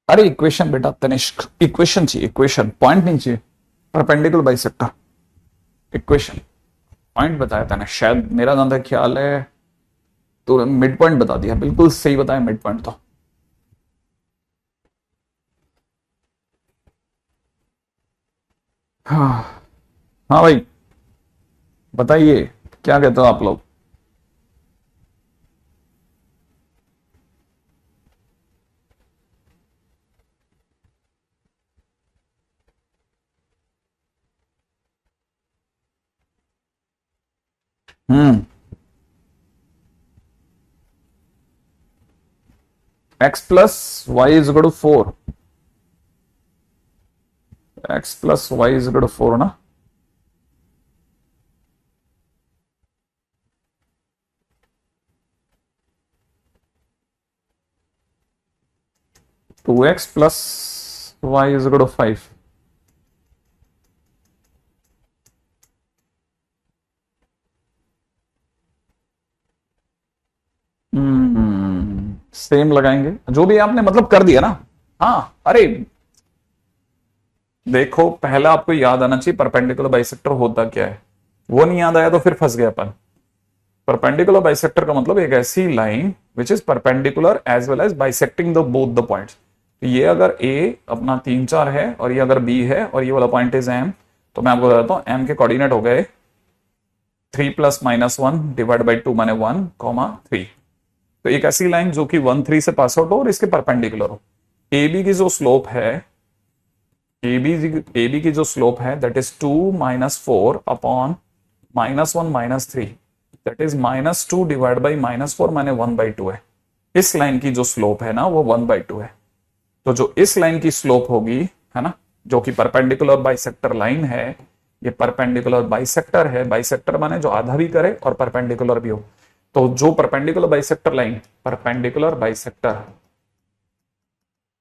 अरे इक्वेशन बेटा तनिष्क, इक्वेशन चाहिए, इक्वेशन, पॉइंट नहीं चाहिए। परपेंडिकुलर बाइसेक्टर इक्वेशन, पॉइंट बताया था ना शायद, मेरा जहां तक ख्याल है तो मिड पॉइंट बता दिया, बिल्कुल सही बताया मिड पॉइंट तो। हाँ हाँ भाई बताइए, क्या कहते हो आप लोग? Hmm, X plus Y is equal to 4, X plus Y is equal to 4 ना। Two X plus Y is equal to 5। Same लगाएंगे जो भी आपने मतलब कर दिया ना। हाँ अरे देखो, पहला आपको याद आना चाहिए परपेंडिकुलर बाइसेक्टर होता क्या है, वो नहीं याद आया तो फिर फंस गया अपन। परपेंडिकुलर बाइसेक्टर का मतलब एक ऐसी line which is perpendicular as well as bisecting the both the points. ये अगर ए अपना 3 4 है और ये अगर बी है और ये वाला पॉइंट इज एम, तो मैं आपको बताता हूं एम के कोऑर्डिनेट हो गए 3 + -1 डिवाइड बाई 2 माने 1, 3। तो एक ऐसी लाइन जो कि 1 3 से पास आउट हो और इसके परपेंडिकुलर हो। ए बी की जो स्लोप है, ए बी की जो स्लोप है that is 2 - 4 upon -1 - 3, that is -2 divide by -4 माने 1/2 है। इस लाइन की जो स्लोप है ना वो 1/2 है। तो जो इस लाइन की स्लोप होगी है ना, जो कि परपेंडिकुलर बाइसेक्टर लाइन है, ये परपेंडिकुलर बाइसेक्टर है। बाइसेक्टर माने जो आधा भी करे और परपेंडिकुलर भी हो। तो जो perpendicular bisector line, perpendicular bisector,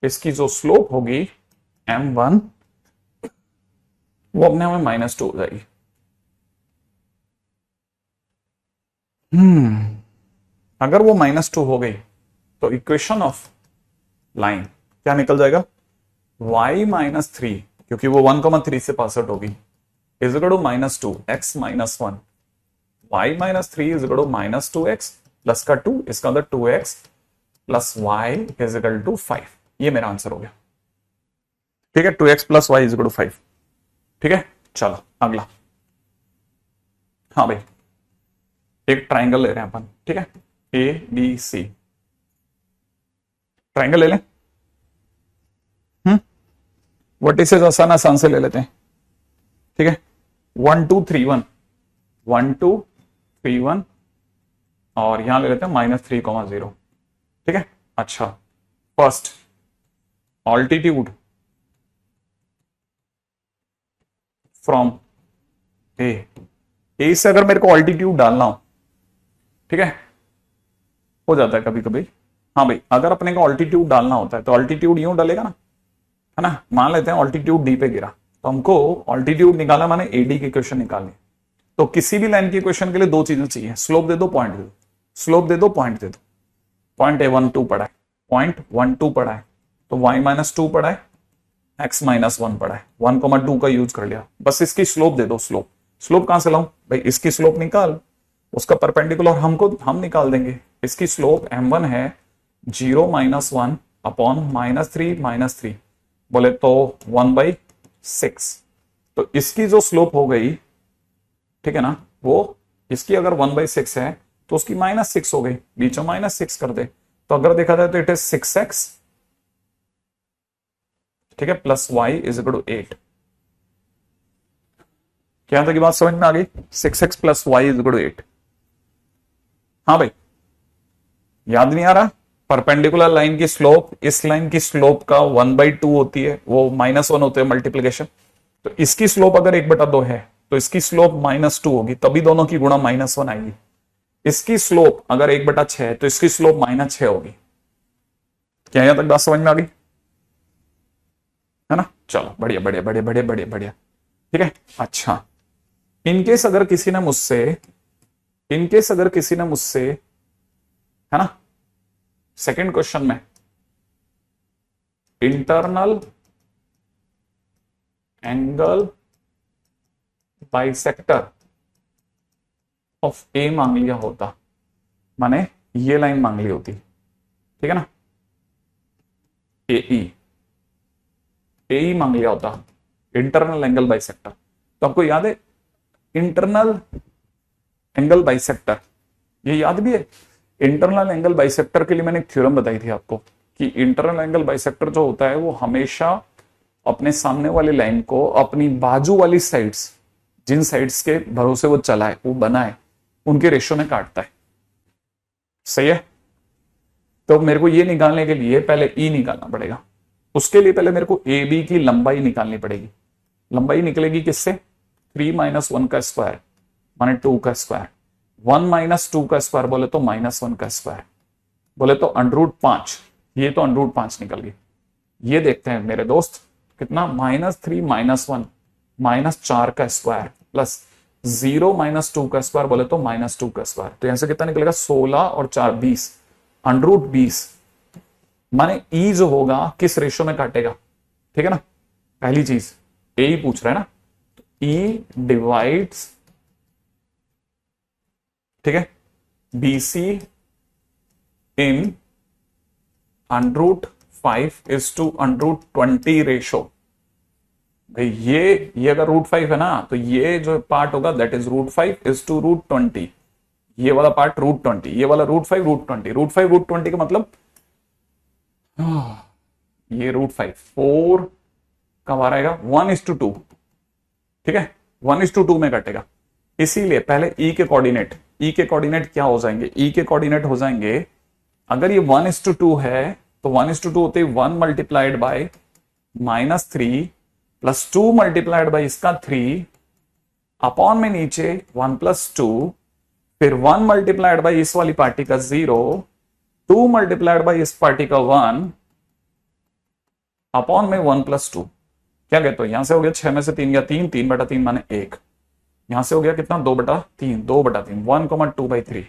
इसकी जो स्लोप होगी m1, वो अपने में -2 हो जाएगी। अगर वो -2 हो गई तो इक्वेशन ऑफ लाइन क्या निकल जाएगा, y - 3, क्योंकि वो 1,3 से पास आउट होगी, is equal to -2 x - 1, y - 3 is equal to -2x plus का 2, इसका अंदर 2x plus y is equal to 5। ये मेरा आंसर हो गया। ठीक है, 2x plus y is equal to 5। ठीक है, चलो अगला। हाँ भाई, एक ट्राइंगल ले रहे हैं अपन। ठीक है, ABC ट्राइंगल ले लें। वर्टिसेस आसान आसान से ले लेते हैं। ठीक है, 1 2 3 1, 1 2 3 1, और यहां ले लेते हैं -3,0। ठीक है, अच्छा फर्स्ट ऑल्टीट्यूड फ्रॉम ए से अगर मेरे को ऑल्टीट्यूड डालना हो, ठीक है, हो जाता है कभी कभी। हाँ भाई, अगर अपने को ऑल्टीट्यूड डालना होता है तो ऑल्टीट्यूड यूं डालेगा ना, है ना। मान लेते हैं ऑल्टीट्यूड डी पे गिरा, तो हमको ऑल्टीट्यूड निकालना माने एडी की इक्वेशन निकालनी। तो किसी भी लाइन की इक्वेशन के लिए दो चीजें चाहिए, स्लोप दे दो, पॉइंट दे दो। स्लोप दे दो, पॉइंट दे दो। पॉइंट A12 पड़ा है, पॉइंट 12 पड़ा है, तो y - 2 पड़ा है, x - 1 पड़ा है, 1,2 का यूज कर लिया। बस इसकी स्लोप दे दो। स्लोप, स्लोप कहां से लाऊं भाई, इसकी स्लोप निकाल, उसका परपेंडिकुलर हम निकाल देंगे। इसकी स्लोप m1 है 0 - 1 अपॉन -3 बोले तो 1/6। तो इसकी जो स्लोप हो गई, ठीक है ना, वो इसकी अगर 1/6 है तो उसकी -6 हो गई, बीच में -6 कर दे। तो अगर देखा जाए तो इट इज 6x, ठीक है, plus y is equal to 8। क्या था की बात समझ में आ गई, 6x plus y is equal to 8। हाँ भाई, याद नहीं आ रहा, परपेंडिकुलर लाइन की स्लोप इस लाइन की स्लोप का 1/2 होती है, वो -1 होते हैं मल्टीप्लीकेशन। तो इसकी स्लोप अगर 1/2 है तो इसकी स्लोप -2 होगी, तभी दोनों की गुणा -1 आएगी। इसकी स्लोप अगर 1/6 है तो इसकी स्लोप -6 होगी। क्या यहां तक बात समझ में आ गई, है ना? चलो बढ़िया बढ़िया बढ़िया बढ़िया बढ़िया बढ़िया, ठीक है। अच्छा, इनकेस अगर किसी ने मुझसे, इनकेस अगर किसी ने मुझसे, है ना, सेकंड क्वेश्चन में इंटरनल एंगल बाइसेक्टर ऑफ ए मांग लिया होता, माने ये लाइन मांग ली होती, ठीक है ना, एई, एई मांग लिया होता, इंटरनल एंगल बाइसेक्टर। तो आपको याद है इंटरनल एंगल बाइसेक्टर, ये याद भी है? इंटरनल एंगल बाइसेक्टर के लिए मैंने एक थ्योरम बताई थी आपको कि इंटरनल एंगल बाइसेक्टर जो होता है वो हमेशा अपने सामने वाली लाइन को अपनी बाजू वाली साइड्स, जिन साइड्स के भरोसे वो चला है, वो बना है, उनके रेशियो में काटता है। सही है? तो मेरे को ये निकालने के लिए पहले ई निकालना पड़ेगा। उसके लिए पहले मेरे को ए बी की लंबाई निकालनी पड़ेगी। लंबाई निकलेगी किससे? 3 - 1 का स्क्वायर माने 2 का स्क्वायर, 1 - 2 का स्क्वायर बोले तो -1 का स्क्वायर, बोले तो √5। ये तो √5 निकल गई। ये देखते हैं मेरे दोस्त कितना, -3 - 1 -4 का स्क्वायर प्लस 0 - 2 का स्क्वायर बोले तो -2 का स्क्वायर। तो यहां से कितना निकलेगा? 16 और 4 20, √20 माने ई जो होगा किस रेशियो में काटेगा, ठीक है ना? पहली चीज ए ही पूछ रहा है ना, तो ई डिवाइड्स, ठीक है, BC इन √5 to √20 रेशो। भाई ये अगर √5 है ना, तो ये जो पार्ट होगा दैट इज √5 to √20, ये वाला पार्ट √20, ये वाला √5 √20, √5 √20 का मतलब ये √5 4 कब आ रहेगा? 1:2, ठीक है, 1:2 में कटेगा। इसीलिए पहले ई के कोऑर्डिनेट, ई के कोऑर्डिनेट क्या हो जाएंगे? ई के कोऑर्डिनेट हो जाएंगे, अगर ये 1:2 है तो 1:2 होते 1 multiplied by -3 plus 2 multiplied by इसका 3 अपॉन में नीचे 1 + 2, फिर 1 मल्टीप्लाइड बाय इस वाली पार्टी का 0, 2 मल्टीप्लाइड बाय इस पार्टी का 1 अपॉन में 1 + 2। क्या कहते हो? यहां से हो गया 6 में से 3 गया 3, 3/3 माने 1। यहां से हो गया कितना? 2/3, 2/3, 1,2/3।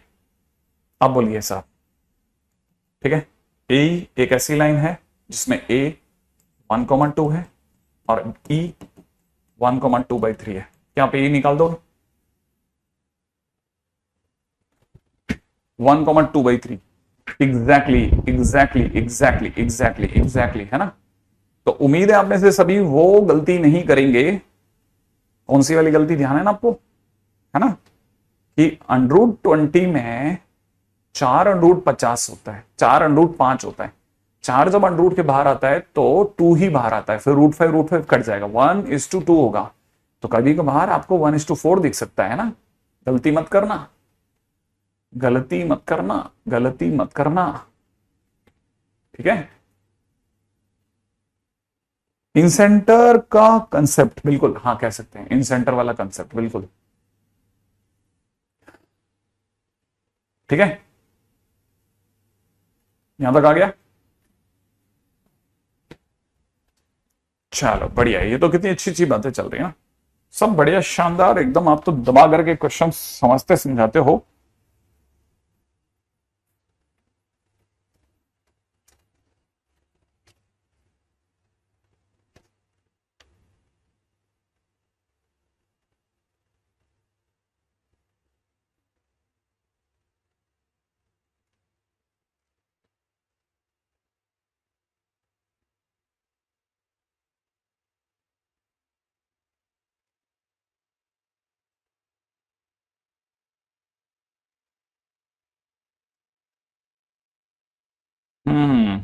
अब बोलिए साहब, ठीक है, ए एक ऐसी लाइन है जिसमें ए 1,2 है और ई 1,2/3 है। क्या पे ई निकाल दो? 1,2/3, exactly exactly exactly exactly exactly, है ना? तो उम्मीद है आप में से सभी वो गलती नहीं करेंगे। कौन सी वाली गलती? ध्यान है ना आपको, है ना, कि √20 में 4 √50 होता है, 4 √5 होता है। 4 जब √ के बाहर आता है तो 2 ही बाहर आता है, फिर √5 कट जाएगा, 1:2 होगा। तो कभी कभार आपको 1:4 दिख सकता है ना। गलती मत करना, गलती मत करना, गलती मत करना, ठीक है। इनसेंटर का कंसेप्ट, बिल्कुल हाँ कह सकते हैं, इनसेंटर वाला कंसेप्ट, बिल्कुल ठीक है। यहां तक आ गया? चलो बढ़िया, ये तो कितनी अच्छी अच्छी बातें चल रही है ना, सब बढ़िया शानदार एकदम। आप तो दबा करके क्वेश्चन समझते समझाते हो। हम्म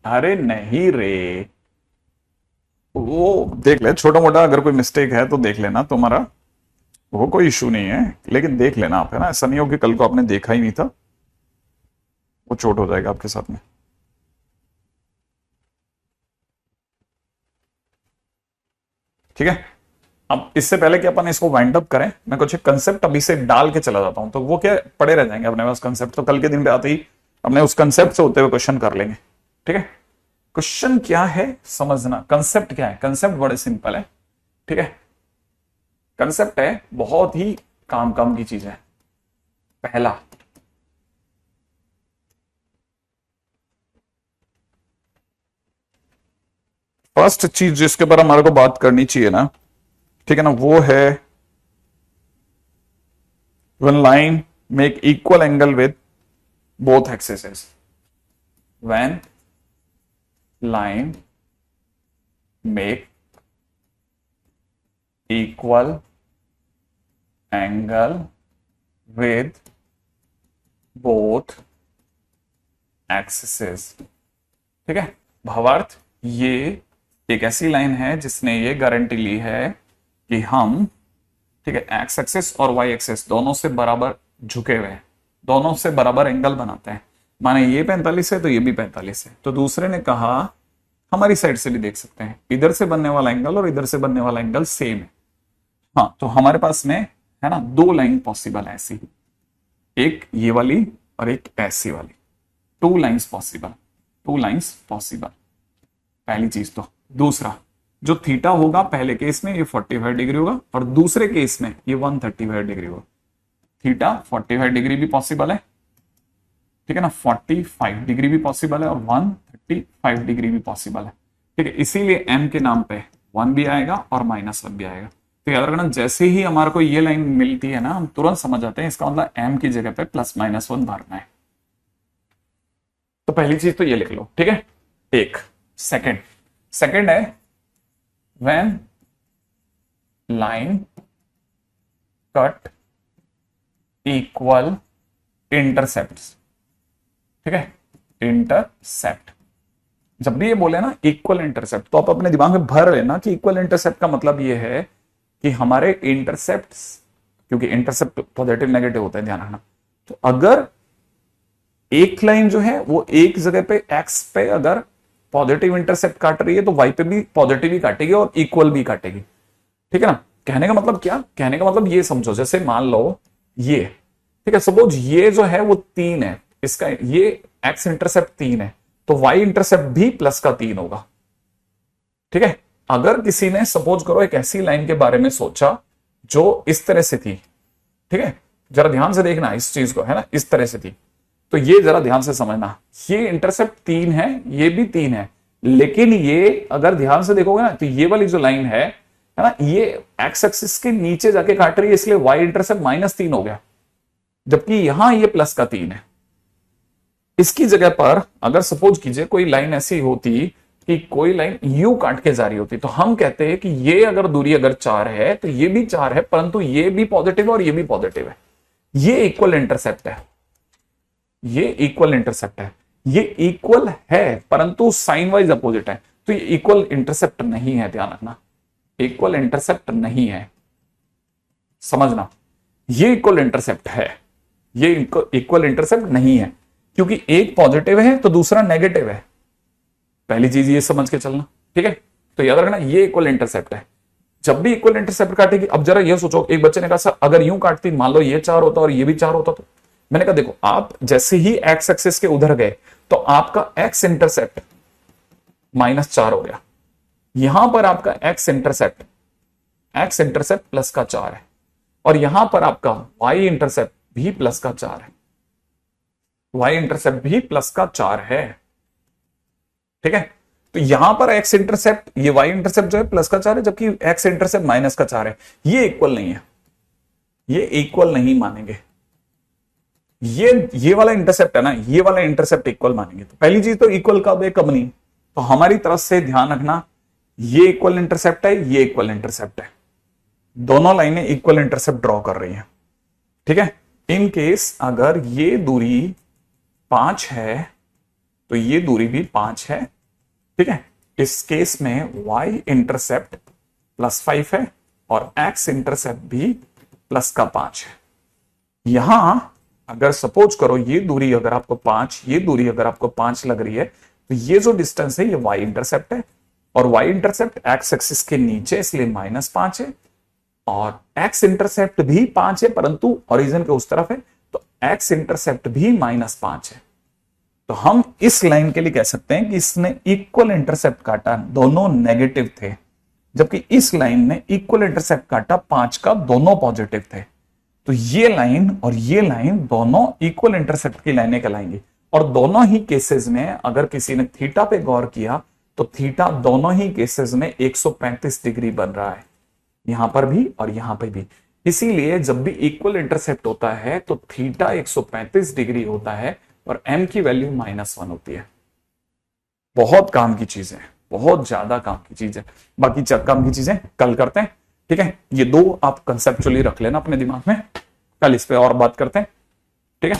अरे नहीं रे, वो देख ले, छोटा मोटा अगर कोई मिस्टेक है तो देख लेना तुम्हारा, वो कोई इशू नहीं है, लेकिन देख लेना आप, है ना, ऐसा नहीं हो कि कल को आपने देखा ही नहीं था। वो चोट हो जाएगा आपके साथ में। ठीक है, अब इससे पहले कि अपन इसको वाइंड अप करें, मैं कुछ एक कंसेप्ट अभी से डाल के चला जाता हूं, तो वो क्या पड़े रह जाएंगे अपने पास कंसेप्ट, तो कल के दिन पे आते ही अपने उस कंसेप्ट से होते हुए क्वेश्चन कर लेंगे। ठीक है, क्वेश्चन क्या है समझना, कंसेप्ट क्या है, कंसेप्ट बड़े सिंपल है। ठीक है, कंसेप्ट है बहुत ही काम काम की चीज है। पहला, फर्स्ट चीज जिसके ऊपर हमारे को बात करनी चाहिए ना, ठीक है ना, वो है when line make equal angle with both axes, when line make equal angle with both axes। ठीक है, भावार्थ, ये एक ऐसी लाइन है जिसने ये गारंटी ली है कि हम, ठीक है, एक्स एक्सिस और वाई एक्सिस दोनों से बराबर झुके हुए हैं, दोनों से बराबर एंगल बनाते हैं। माने ये 45 है तो ये भी 45 है, तो दूसरे ने कहा हमारी साइड से भी देख सकते हैं, इधर से बनने वाला एंगल और इधर से बनने वाला एंगल सेम है। हाँ, तो हमारे पास में है ना दो लाइन पॉसिबल है ऐसी, एक ये वाली और एक ऐसी वाली, two lines possible, two lines possible, पहली चीज। तो दूसरा, जो थीटा होगा पहले केस में ये 45 डिग्री होगा और दूसरे केस में ये 135 डिग्री होगा। थीटा 45 डिग्री भी पॉसिबल है, ठीक है ना, 45 डिग्री भी पॉसिबल है और 135 डिग्री भी पॉसिबल है। ठीक है, इसीलिए m के नाम पे 1 भी आएगा और -1 भी आएगा। तो याद रखना, जैसे ही हमारे को ये लाइन मिलती है ना, हम तुरंत समझ जाते हैं इसका मतलब m की जगह पे +-1 भरना है। तो पहली चीज तो ये लिख लो। ठीक है, एक सेकंड है when line cut equal intercepts। ठीक है, इंटरसेप्ट, जब भी ये बोले ना इक्वल इंटरसेप्ट, तो आप अपने दिमाग में भर लेना कि इक्वल इंटरसेप्ट का मतलब ये है कि हमारे इंटरसेप्ट्स, क्योंकि इंटरसेप्ट पॉजिटिव नेगेटिव होता है, ध्यान रखना। तो अगर एक लाइन जो है वो एक जगह पे एक्स पे अगर पॉजिटिव इंटरसेप्ट काट रही है तो वाई पे भी पॉजिटिव ही काटेगी और इक्वल भी काटेगी। ठीक है ना, कहने का मतलब क्या, कहने का मतलब ये समझो, जैसे मान लो ये, ठीक है, सपोज ये जो है वो 3 है, इसका ये एक्स इंटरसेप्ट 3 है, तो वाई इंटरसेप्ट भी +3 होगा। ठीक है, अगर किसी ने सपोज करो एक ऐसी लाइन के बारे में सोचा जो इस तरह से थी, ठीक है, जरा ध्यान से देखना इस चीज को, है ना, इस तरह से थी, तो ये जरा ध्यान से समझना, ये इंटरसेप्ट 3 है, ये भी 3 है, लेकिन ये अगर ध्यान से देखोगे ना तो ये वाली जो लाइन है ना, ये एक्स एक्सिस के नीचे जाके काट रही है, इसलिए वाई इंटरसेप्ट -3 हो गया, जबकि यहां ये +3 है। इसकी जगह पर अगर सपोज कीजिए कोई लाइन ऐसी होती कि कोई लाइन यू काट के जा रही होती, तो हम कहते हैं कि ये अगर दूरी अगर 4 है तो ये भी 4 है, परंतु ये भी पॉजिटिव है और ये भी पॉजिटिव है, ये इक्वल इंटरसेप्ट है, ये इक्वल इंटरसेप्ट है, ये इक्वल है परंतु साइन वाइज अपोजिट है, तो ये इक्वल इंटरसेप्ट नहीं है, ध्यान रखना, इक्वल इंटरसेप्ट नहीं है, समझना, ये इक्वल इंटरसेप्ट है, ये इक्वल इंटरसेप्ट नहीं है, क्योंकि एक पॉजिटिव है तो दूसरा नेगेटिव है, पहली चीज ये समझ के चलना। ठीक है, तो याद रखना ये इक्वल इंटरसेप्ट है, जब भी इक्वल इंटरसेप्ट काटेगी। अब जरा ये सोचो, एक बच्चे ने कहा सर अगर यूं काटती, मान लो ये 4 होता और ये भी 4 होता, तो मैंने कहा देखो, आप जैसे ही एक्स एक्सिस के उधर गए तो आपका एक्स इंटरसेप्ट -4 हो गया, यहां पर आपका एक्स इंटरसेप्ट +4 है, और यहां पर आपका वाई इंटरसेप्ट भी +4 है, वाई इंटरसेप्ट भी +4 है। ठीक है, तो यहां पर एक्स इंटरसेप्ट, ये वाई इंटरसेप्ट जो है +4 है, जबकि एक्स इंटरसेप्ट -4 है, ये इक्वल नहीं है, ये इक्वल नहीं मानेंगे, ये वाला इंटरसेप्ट है ना, ये वाला इंटरसेप्ट इक्वल मानेंगे। तो पहली चीज तो इक्वल कब है कब नहीं, तो हमारी तरफ से ध्यान रखना, ये इक्वल इंटरसेप्ट है, ये इक्वल इंटरसेप्ट है, दोनों लाइनें इक्वल इंटरसेप्ट ड्रॉ कर रही हैं। ठीक है, इन केस अगर ये दूरी 5 है तो ये दूरी भी 5 है। ठीक है, इस केस में y इंटरसेप्ट +5 है और x इंटरसेप्ट भी +5 है। यहां अगर सपोज करो ये दूरी अगर आपको 5, ये दूरी अगर आपको 5 लग रही है, तो ये जो डिस्टेंस है ये y इंटरसेप्ट है, और y इंटरसेप्ट x एक्सिस के नीचे, इसलिए -5 है, और x इंटरसेप्ट भी 5 है परंतु ओरिजिन के उस तरफ है, तो x इंटरसेप्ट भी -5 है। तो हम इस लाइन के लिए कह सकते हैं कि इसने इक्वल इंटरसेप्ट काटा, दोनों नेगेटिव थे, जबकि इस लाइन ने इक्वल इंटरसेप्ट काटा, 5 का दोनों पॉजिटिव थे। तो ये लाइन और ये लाइन दोनों इक्वल इंटरसेप्ट की लाइनें कहलाएंगी। और दोनों ही केसेस में अगर किसी ने थीटा पे गौर किया तो थीटा दोनों ही केसेस में 135 डिग्री बन रहा है, यहां पर भी और यहां पर भी। इसीलिए जब भी इक्वल इंटरसेप्ट होता है तो थीटा 135 डिग्री होता है और m की वैल्यू -1 होती है। बहुत काम की चीज है, बहुत ज्यादा काम की चीज है। बाकी काम की चीजें कल करते हैं, ठीक है। ये दो आप कंसेप्चुअली रख लेना अपने दिमाग में, कल इस पे और बात करते हैं, ठीक है।